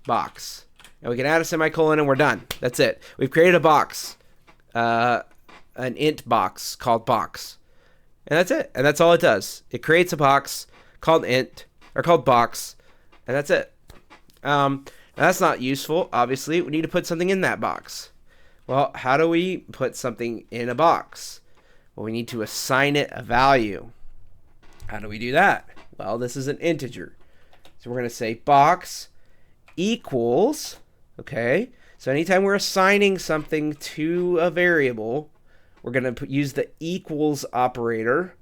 box. And we can add a semicolon and we're done. That's it. We've created a box, an int box called box. And that's it. And that's all it does. It creates a box called int, or called box, and that's it. Now that's not useful, obviously. We need to put something in that box. Well, how do we put something in a box? Well, we need to assign it a value. How do we do that? Well, this is an integer. So we're going to say box equals, okay? So anytime we're assigning something to a variable, we're going to use the equals operator,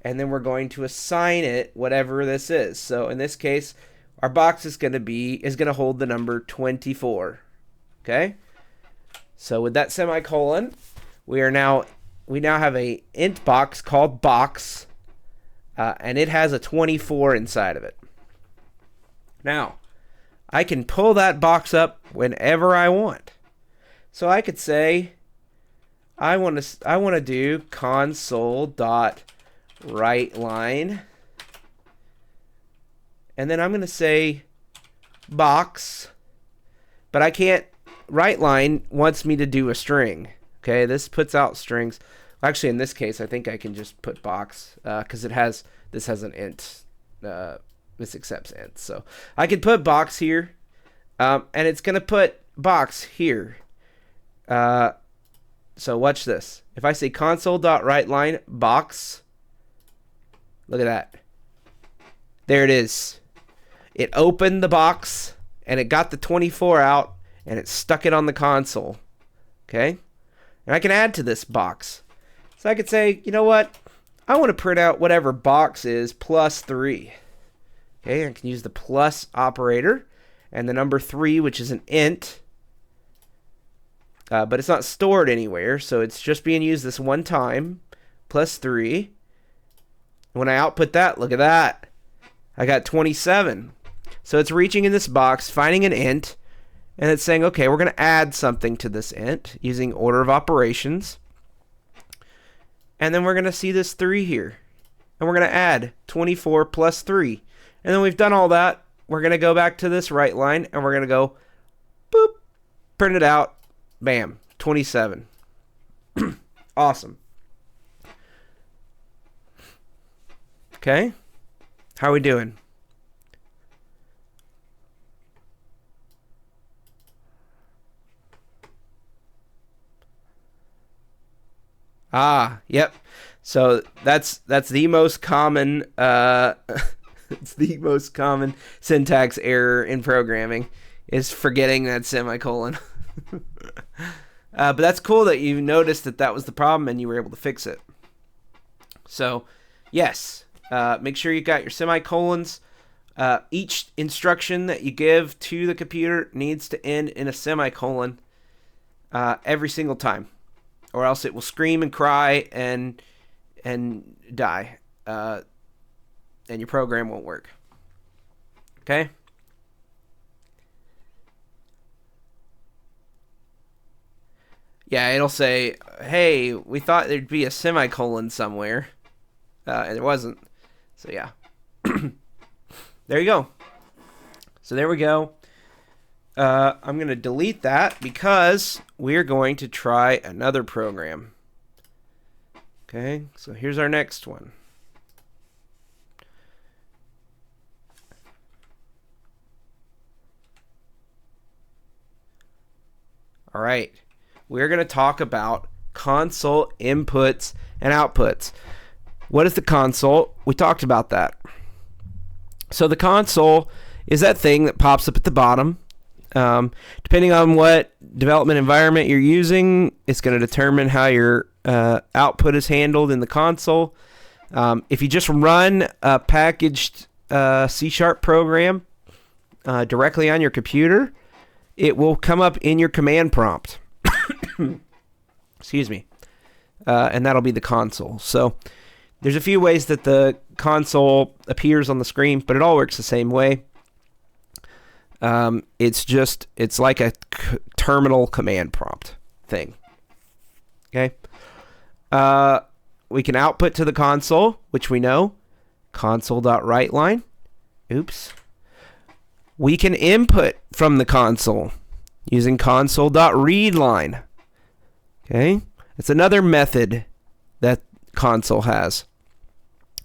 and then we're going to assign it whatever this is. So in this case, our box is going to hold the number 24. Okay? So with that semicolon, we now have a int box called box, and it has a 24 inside of it. Now, I can pull that box up whenever I want. So I could say I want to do console.writeLine, and then I'm going to say box, but I can't. WriteLine wants me to do a string. Okay, this puts out strings. Actually, in this case, I think I can just put box because this has an int. This accepts int, so I could put box here, and it's going to put box here. So watch this. If I say console.writeLine box, look at that. There it is. It opened the box and it got the 24 out and it stuck it on the console. Okay? And I can add to this box. So I could say, you know what? I want to print out whatever box is plus 3. Okay? I can use the plus operator and the number 3, which is an int. But it's not stored anywhere, so it's just being used this one time, plus 3. When I output that, look at that. I got 27. So it's reaching in this box, finding an int, and it's saying, okay, we're going to add something to this int using order of operations. And then we're going to see this 3 here. And we're going to add 24 plus 3. And then we've done all that. We're going to go back to this WriteLine, and we're going to go, boop, print it out. Bam, 27. Awesome. Okay, how are we doing? Yep. So that's the most common it's the most common syntax error in programming, is forgetting that semicolon. But that's cool that you noticed that was the problem and you were able to fix it. So, yes, make sure you got your semicolons. Each instruction that you give to the computer needs to end in a semicolon every single time, or else it will scream and cry and die, and your program won't work. Okay? Yeah, it'll say, hey, we thought there'd be a semicolon somewhere, and there wasn't. So, yeah. There you go. So, there we go. I'm going to delete that because we're going to try another program. Okay, so here's our next one. All right. We're going to talk about console inputs and outputs. What is the console? We talked about that. So the console is that thing that pops up at the bottom. Depending on what development environment you're using, it's going to determine how your output is handled in the console. If you just run a packaged C# program directly on your computer, it will come up in your command prompt. Excuse me. And that'll be the console. So there's a few ways that the console appears on the screen, but it all works the same way. It's like a terminal command prompt thing. Okay. We can output to the console, which we know. Console.WriteLine. Oops. We can input from the console using console.readLine. Okay. It's another method that console has.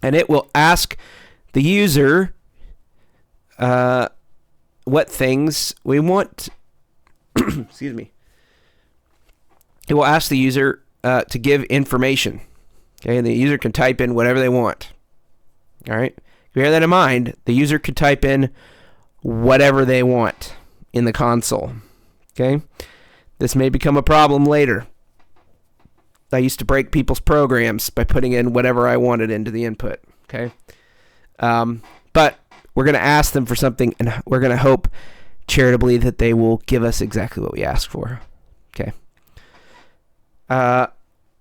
And it will ask the user what things we want. Excuse me. It will ask the user to give information. Okay, and the user can type in whatever they want. All right. Bear that in mind. The user could type in whatever they want in the console. Okay. This may become a problem later. I used to break people's programs by putting in whatever I wanted into the input. Okay. But we're going to ask them for something, and we're going to hope charitably that they will give us exactly what we ask for. Okay.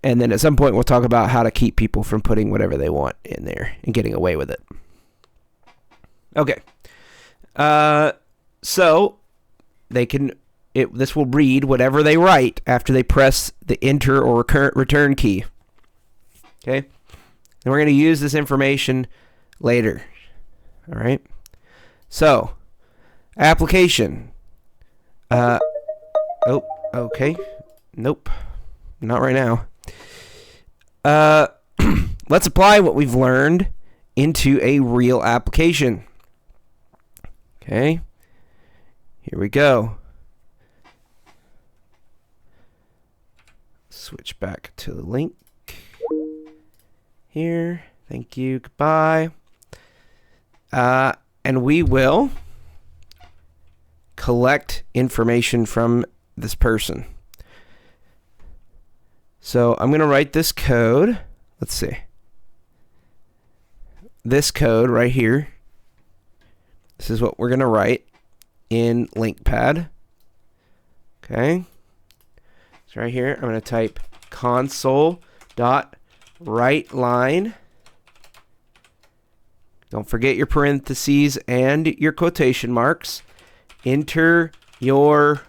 And then at some point we'll talk about how to keep people from putting whatever they want in there and getting away with it. Okay. So they can, this will read whatever they write after they press the enter or return key. Okay. And we're going to use this information later. All right. So, application. Oh, okay. Nope. Not right now. Let's apply what we've learned into a real application. Okay. Here we go. Switch back to the link. Here. Thank you. Goodbye. And we will collect information from this person. So I'm going to write this code. Let's see. This code right here. This is what we're going to write in LinkPad. Okay. So right here, I'm going to type console.WriteLine. Don't forget your parentheses and your quotation marks. Enter your,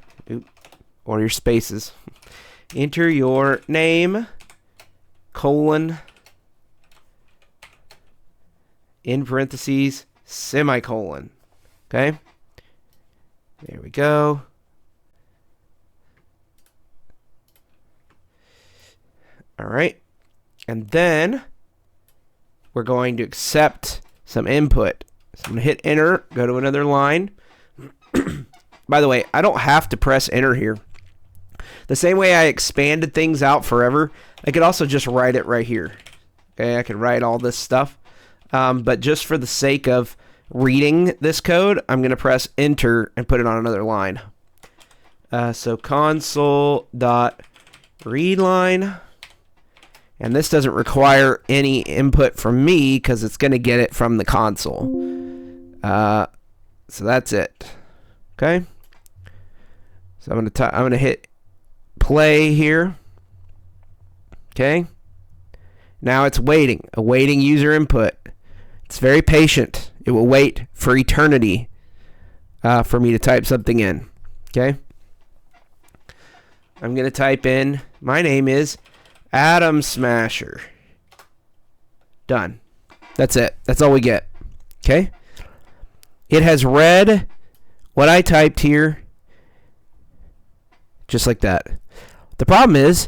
or your spaces. Enter your name, colon, in parentheses, semicolon. Okay? There we go. All right. And then we're going to accept some input. So I'm going to hit enter, go to another line. By the way, I don't have to press enter here. The same way I expanded things out forever, I could also just write it right here. Okay, I could write all this stuff. But just for the sake of reading this code, I'm going to press enter and put it on another line. So console.readLine. And this doesn't require any input from me because it's going to get it from the console. So that's it. Okay. So I'm going to hit play here. Okay. Now it's waiting, awaiting user input. It's very patient. It will wait for eternity for me to type something in. Okay. I'm going to type in, my name is Atom Smasher. Done. That's it. That's all we get. Okay. It has read what I typed here. Just like that. The problem is,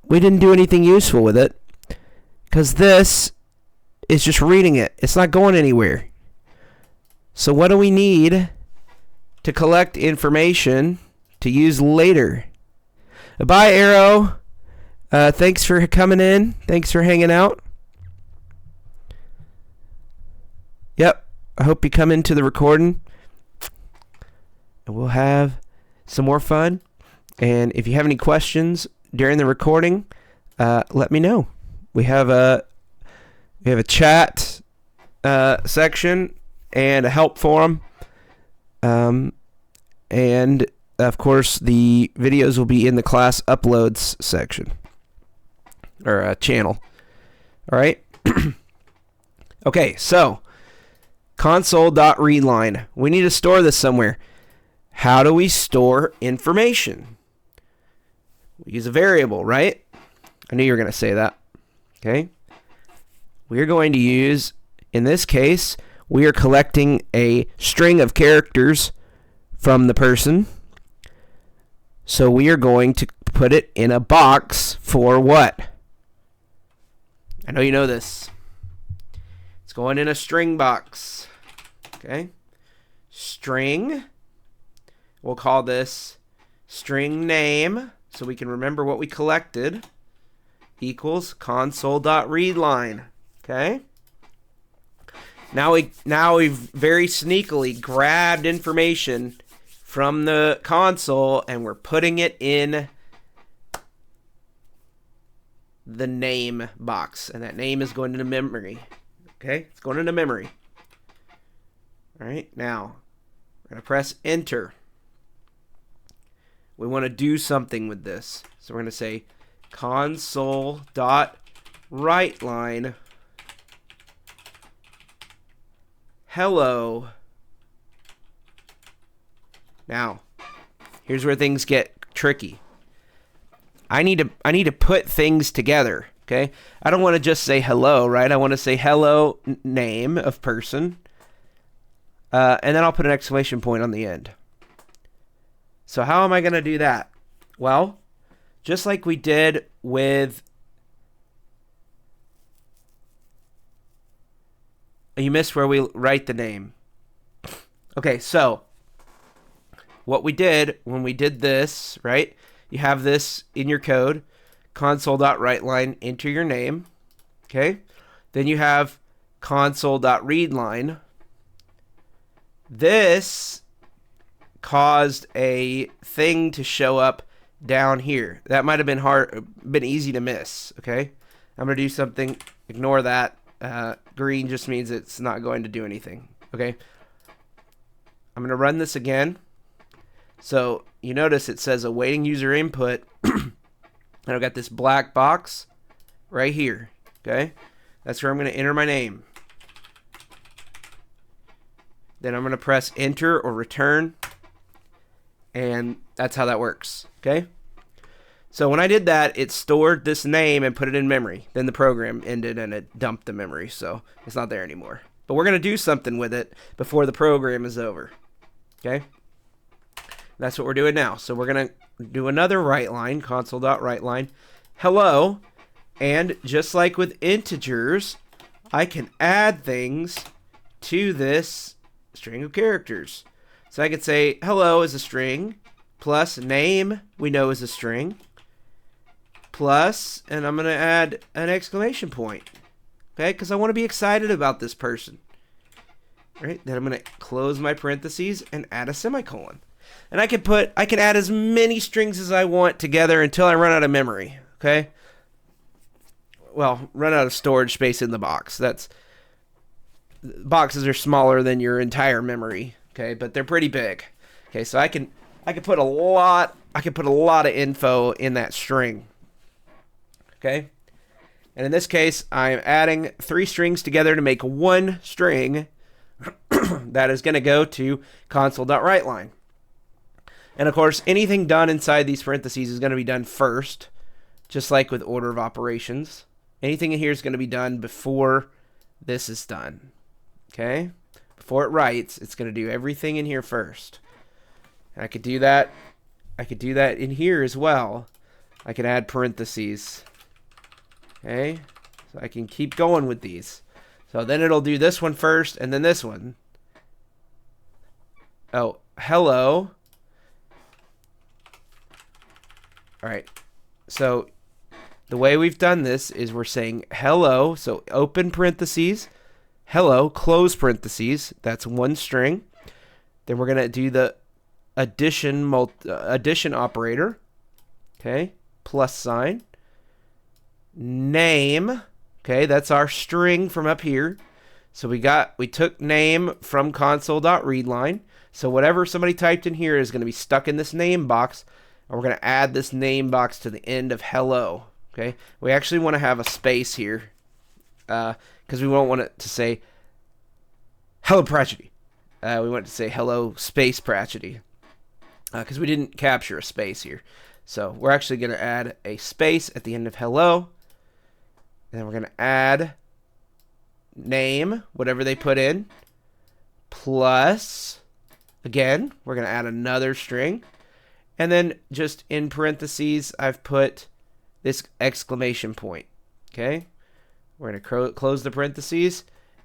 we didn't do anything useful with it. Because this is just reading it. It's not going anywhere. So what do we need to collect information to use later? Bye, Arrow. Thanks for coming in. Thanks for hanging out. Yep. I hope you come into the recording. And we'll have some more fun. And if you have any questions during the recording, let me know. We have a chat section and a help forum. And of course, the videos will be in the class uploads section or channel. All right. Okay, so console.readline. We need to store this somewhere. How do we store information? We use a variable, right? I knew you were going to say that. Okay. We're going to use, in this case, we are collecting a string of characters from the person. So we are going to put it in a box for what? I know you know this. It's going in a string box. Okay. String. We'll call this string name so we can remember what we collected equals console.readline. Okay. Now we've very sneakily grabbed information from the console and we're putting it in the name box, and that name is going into memory. Okay, it's going into memory. All right, now we're going to press enter. We want to do something with this, so we're going to say console.writeline hello. Now, here's where things get tricky. I need to put things together, okay? I don't want to just say hello, right? I want to say hello name of person. And then I'll put an exclamation point on the end. So how am I going to do that? Well, just like we did with... You missed where we write the name. Okay, so what we did when we did this, right? You have this in your code, console.writeline, enter your name, okay? Then you have console.readline. This caused a thing to show up down here. That might have been easy to miss, okay? I'm going to do something, ignore that. Green just means it's not going to do anything, okay? I'm going to run this again. So you notice it says awaiting user input, and I've got this black box right here, okay? That's where I'm going to enter my name. Then I'm going to press enter or return, and that's how that works, okay? So when I did that, it stored this name and put it in memory. Then the program ended and it dumped the memory, so it's not there anymore. But we're going to do something with it before the program is over, okay? That's what we're doing now. So we're going to do another write line, console.writeline, hello, and just like with integers, I can add things to this string of characters. So I could say hello is a string, plus name we know is a string, plus, and I'm going to add an exclamation point, okay, because I want to be excited about this person. Right? Then I'm going to close my parentheses and add a semicolon. And I can add as many strings as I want together until I run out of memory, okay? Well, run out of storage space in the box. Boxes are smaller than your entire memory, okay? But they're pretty big. Okay, so I can put a lot of info in that string. Okay? And in this case, I'm adding 3 strings together to make one string that is going to go to console.writeline. And of course, anything done inside these parentheses is going to be done first, just like with order of operations. Anything in here is going to be done before this is done. Okay? Before it writes, it's going to do everything in here first. And I could do that. I could do that in here as well. I can add parentheses. Okay? So I can keep going with these. So then it'll do this one first and then this one. Oh, hello. All right, so the way we've done this is we're saying hello, so open parentheses, hello, close parentheses, that's one string. Then we're going to do the addition operator, okay, plus sign. name. Okay, that's our string from up here. So we took name from console.readline. So whatever somebody typed in here is going to be stuck in this name box, and we're going to add this name box to the end of hello. Okay, we actually want to have a space here because we won't want it to say hello Pratchety. We want it to say hello space Pratchety because we didn't capture a space here. So we're actually going to add a space at the end of hello, and then we're going to add name, whatever they put in, plus, again, we're going to add another string, and then just in parentheses, I've put this exclamation point. Okay, we're going to close the parentheses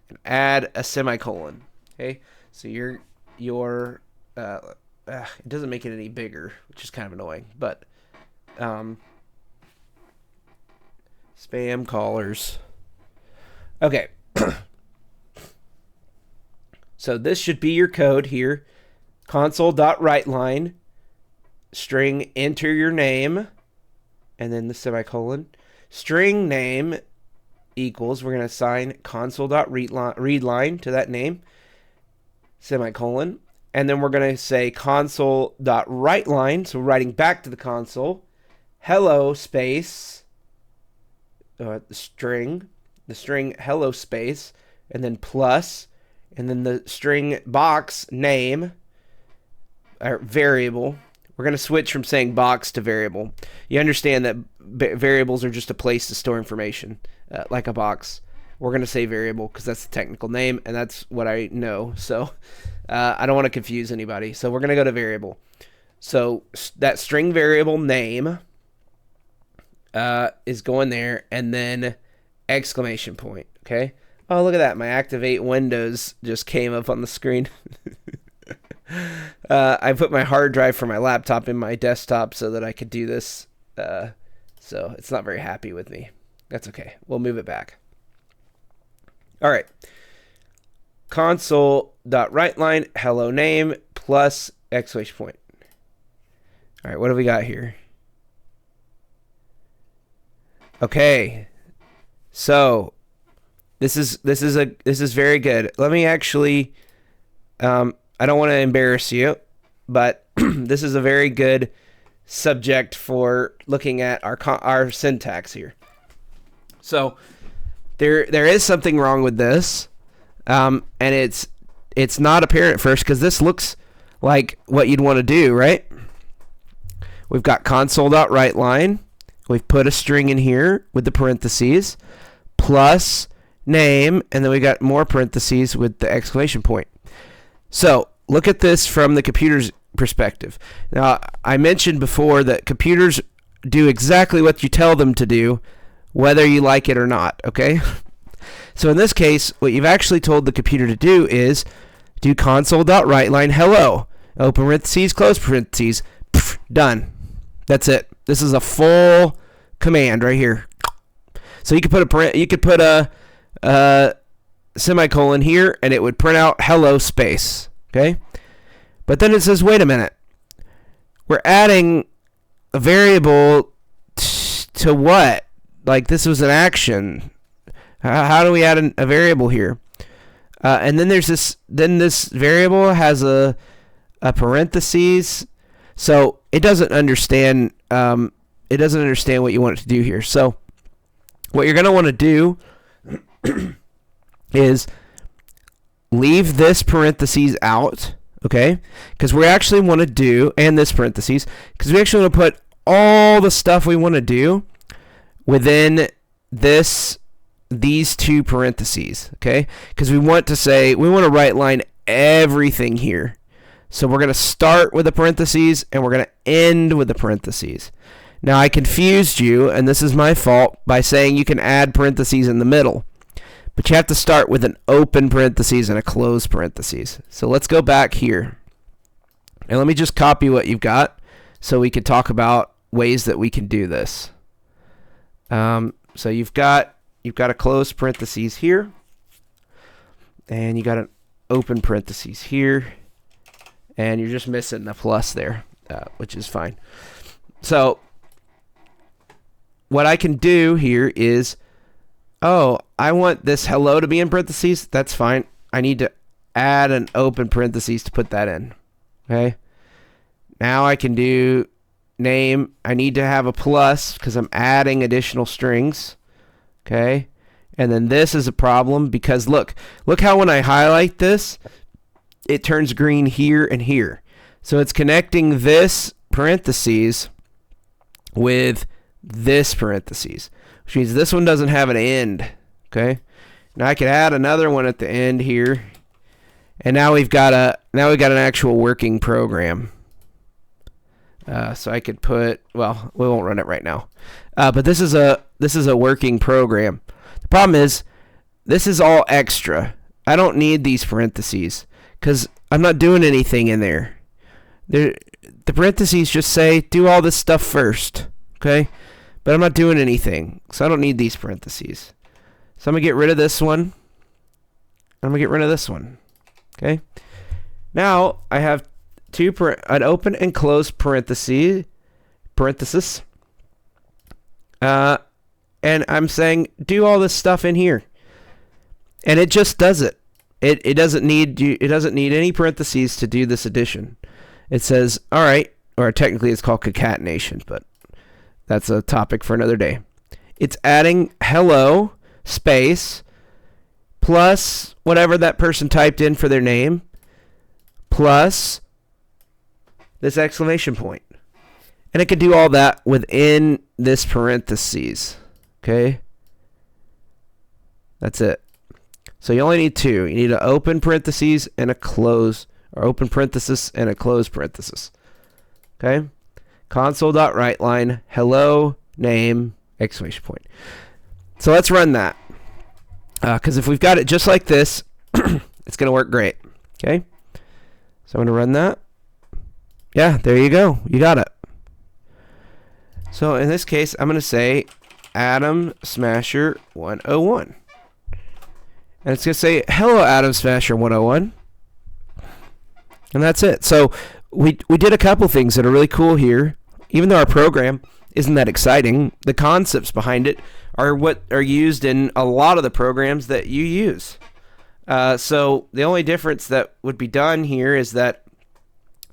and add a semicolon. Okay, so it doesn't make it any bigger, which is kind of annoying, but spam callers. Okay. So this should be your code here. Console.WriteLine, string, enter your name, and then the semicolon. String name equals, we're going to assign console.readline to that name, semicolon. And then we're going to say console.WriteLine, so writing back to the console, hello space, the string hello space, and then plus, and then the string box name, or variable. We're going to switch from saying box to variable. You understand that variables are just a place to store information, like a box. We're going to say variable because that's the technical name, and that's what I know. So I don't want to confuse anybody. So we're going to go to variable. So that string variable name is going there, and then exclamation point. Okay. Oh, look at that. My Activate Windows just came up on the screen. I put my hard drive for my laptop in my desktop so that I could do this. So it's not very happy with me. That's okay. We'll move it back. All right. Console.WriteLine, hello name, plus exclamation point. All right. What do we got here? Okay. So this is very good. Let me actually, I don't want to embarrass you, but this is a very good subject for looking at our syntax here. So there is something wrong with this, and it's not apparent at first because this looks like what you'd want to do, right? We've got console.WriteLine. We've put a string in here with the parentheses, plus name, and then we got more parentheses with the exclamation point. So look at this from the computer's perspective. Now, I mentioned before that computers do exactly what you tell them to do, whether you like it or not, okay? So in this case, what you've actually told the computer to do is do console.WriteLine hello, open parentheses, close parentheses, done. That's it. This is a full command right here. So you could put a semicolon here, and it would print out hello space. Okay, but then it says, wait a minute. We're adding a variable to what? Like this was an action. How do we add a variable here? And then there's this. Then this variable has a parentheses. So it doesn't understand. It doesn't understand what you want it to do here. So what you're going to want to do is leave this parentheses out, okay? Because we actually want to do, and this parentheses, because we actually want to put all the stuff we want to do within these two parentheses, okay? Because we want to write line everything here. So we're going to start with the parentheses, and we're going to end with the parentheses. Now, I confused you, and this is my fault, by saying you can add parentheses in the middle. But you have to start with an open parentheses and a closed parentheses. So let's go back here. And let me just copy what you've got so we can talk about ways that we can do this. So you've got a closed parentheses here. And you got an open parentheses here. And you're just missing the plus there, which is fine. So what I can do here is, oh, I want this hello to be in parentheses. That's fine. I need to add an open parentheses to put that in. Okay. Now I can do name. I need to have a plus because I'm adding additional strings. Okay. And then this is a problem because look how when I highlight this, it turns green here and here. So it's connecting this parentheses with this parentheses, which means this one doesn't have an end. Okay. Now I could add another one at the end here. And now we've got an actual working program. So I could put, well, we won't run it right now. But this is a working program. The problem is this is all extra. I don't need these parentheses because I'm not doing anything in there. The parentheses just say do all this stuff first, okay? But I'm not doing anything, so I don't need these parentheses. So I'm going to get rid of this one. I'm going to get rid of this one, okay? Now I have an open and closed parenthesis. And I'm saying do all this stuff in here. And it just does it. It doesn't need any parentheses to do this addition. It says, all right, or technically it's called concatenation, but that's a topic for another day. It's adding hello space plus whatever that person typed in for their name plus this exclamation point. And it can do all that within this parentheses. Okay? That's it. So you only need two. You need an open parentheses and a close, or open parenthesis and a close parenthesis. Okay? Console.writeLine, hello, name, exclamation point. So let's run that. Because if we've got it just like this, it's going to work great. Okay? So I'm going to run that. Yeah, there you go. You got it. So in this case, I'm going to say Atom Smasher 101. And it's going to say, hello, Atom Smasher 101. And that's it. So we did a couple things that are really cool here. Even though our program isn't that exciting, the concepts behind it are what are used in a lot of the programs that you use. So the only difference that would be done here is that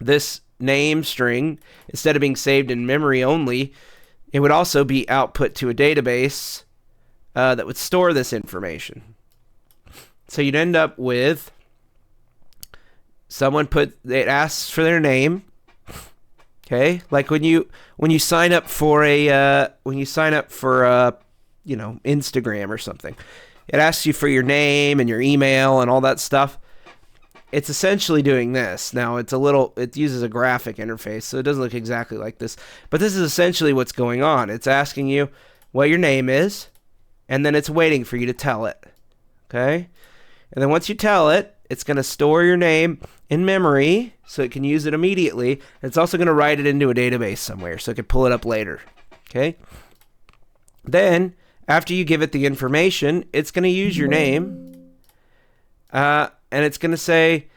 this name string, instead of being saved in memory only, it would also be output to a database that would store this information. So you'd end up with it asks for their name. Okay, like when you sign up for Instagram or something, it asks you for your name and your email and all that stuff. It's essentially doing this. Now it uses a graphic interface, so it doesn't look exactly like this. But this is essentially what's going on. It's asking you what your name is, and then it's waiting for you to tell it. Okay? And then once you tell it, it's going to store your name in memory so it can use it immediately. And it's also going to write it into a database somewhere so it can pull it up later. Okay? Then, after you give it the information, it's going to use your name. And it's going to say,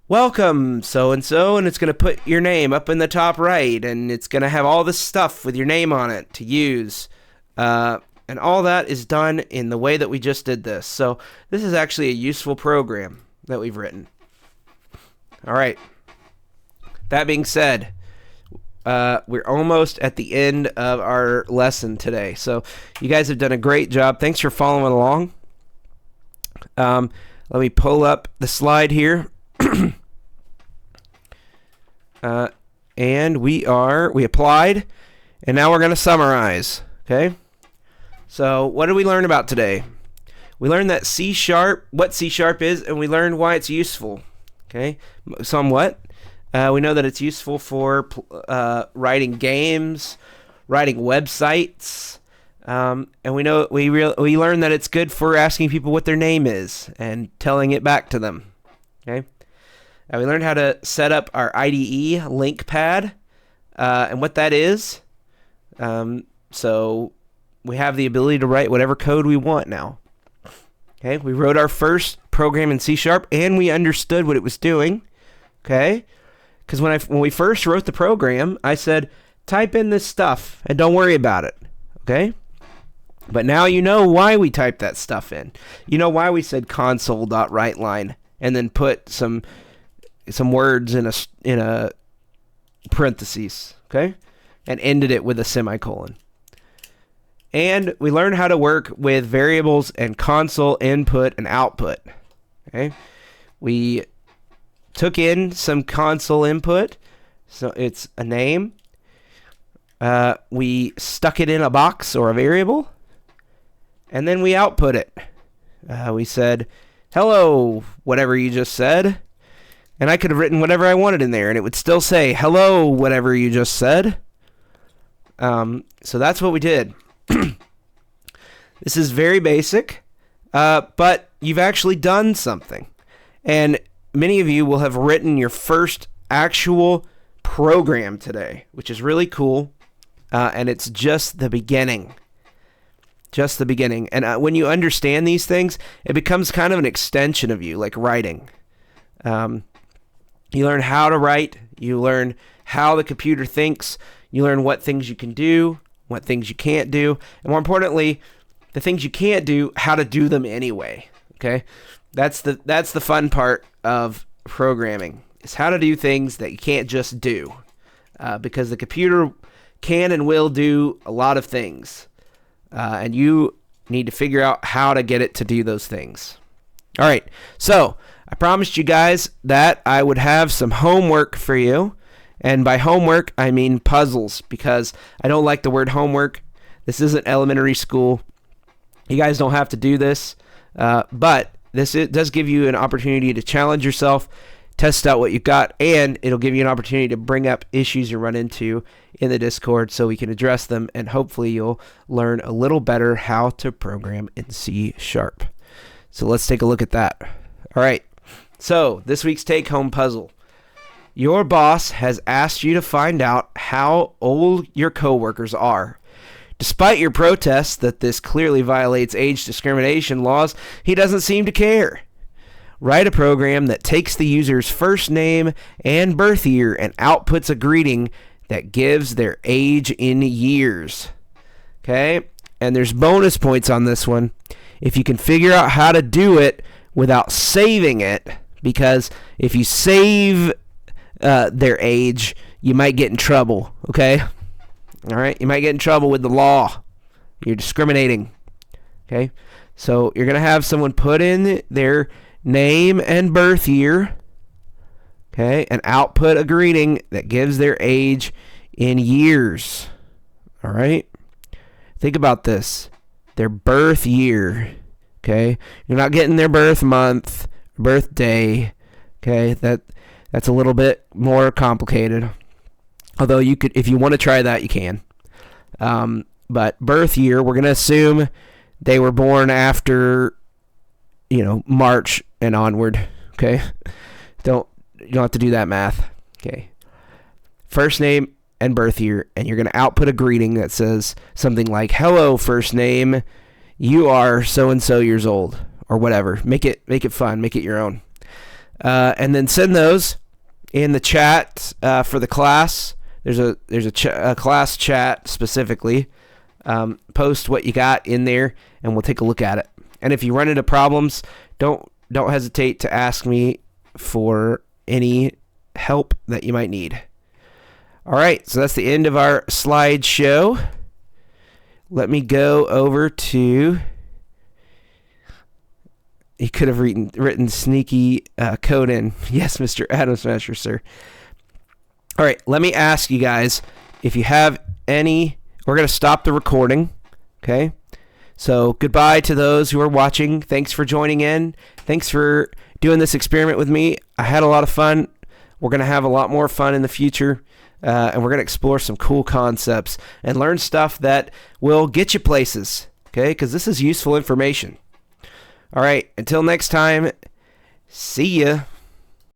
welcome, so-and-so, and it's going to put your name up in the top right, and it's going to have all this stuff with your name on it to use. And all that is done in the way that we just did this. So this is actually a useful program that we've written. All right. That being said, we're almost at the end of our lesson today. So you guys have done a great job. Thanks for following along. Let me pull up the slide here. And we applied, and now we're going to summarize. Okay? So what did we learn about today? We learned that C#, what C# is, and we learned why it's useful. Okay? Somewhat. We know that it's useful for writing games, writing websites, and we learned that it's good for asking people what their name is and telling it back to them. Okay? We learned how to set up our IDE link pad and what that is. So we have the ability to write whatever code we want now. Okay, we wrote our first program in C# and we understood what it was doing. Okay, because when we first wrote the program, I said, type in this stuff and don't worry about it, okay? But now you know why we typed that stuff in. You know why we said console.writeLine and then put some words in a parentheses, okay? And ended it with a semicolon. And we learned how to work with variables and console input and output, okay? We took in some console input, so it's a name. We stuck it in a box or a variable, and then we output it. We said, hello, whatever you just said, and I could have written whatever I wanted in there, and it would still say, hello, whatever you just said. So that's what we did. This is very basic, but you've actually done something. And many of you will have written your first actual program today, which is really cool. And it's just the beginning. Just the beginning. And when you understand these things, it becomes kind of an extension of you, like writing. You learn how to write. You learn how the computer thinks. You learn what things you can do, what things you can't do. And more importantly, the things you can't do, how to do them anyway. Okay? That's the fun part of programming, is how to do things that you can't just do. Because the computer can and will do a lot of things. And you need to figure out how to get it to do those things. All right. So I promised you guys that I would have some homework for you. And by homework, I mean puzzles, because I don't like the word homework. This isn't elementary school. You guys don't have to do this. But it does give you an opportunity to challenge yourself, test out what you got, and it'll give you an opportunity to bring up issues you run into in the Discord so we can address them, and hopefully you'll learn a little better how to program in C#. So let's take a look at that. All right. So this week's take-home puzzle. Your boss has asked you to find out how old your coworkers are. Despite your protests that this clearly violates age discrimination laws, he doesn't seem to care. Write a program that takes the user's first name and birth year and outputs a greeting that gives their age in years. Okay? And there's bonus points on this one if you can figure out how to do it without saving it, because if you save their age, you might get in trouble. Okay? All right? You might get in trouble with the law. You're discriminating. Okay? So you're going to have someone put in their name and birth year, okay, and output a greeting that gives their age in years. All right? Think about this. Their birth year, okay? You're not getting their birth month, birthday, okay? That's a little bit more complicated. Although you could, if you want to try that, you can. But birth year, we're going to assume they were born after, March and onward, okay? You don't have to do that math, okay? First name and birth year, and you're going to output a greeting that says something like, hello, first name, you are so-and-so years old, or whatever. Make it fun. Make it your own. And then send those in the chat for the class. There's a class chat specifically. Post what you got in there, and we'll take a look at it. And if you run into problems, don't hesitate to ask me for any help that you might need. All right, so that's the end of our slideshow. Let me go over to... You could have written sneaky code in. Yes, Mr. Adam Smasher, sir. All right, let me ask you guys if you have any... We're going to stop the recording, okay? So goodbye to those who are watching. Thanks for joining in. Thanks for doing this experiment with me. I had a lot of fun. We're going to have a lot more fun in the future, and we're going to explore some cool concepts and learn stuff that will get you places, okay? Because this is useful information. All right, until next time, see ya.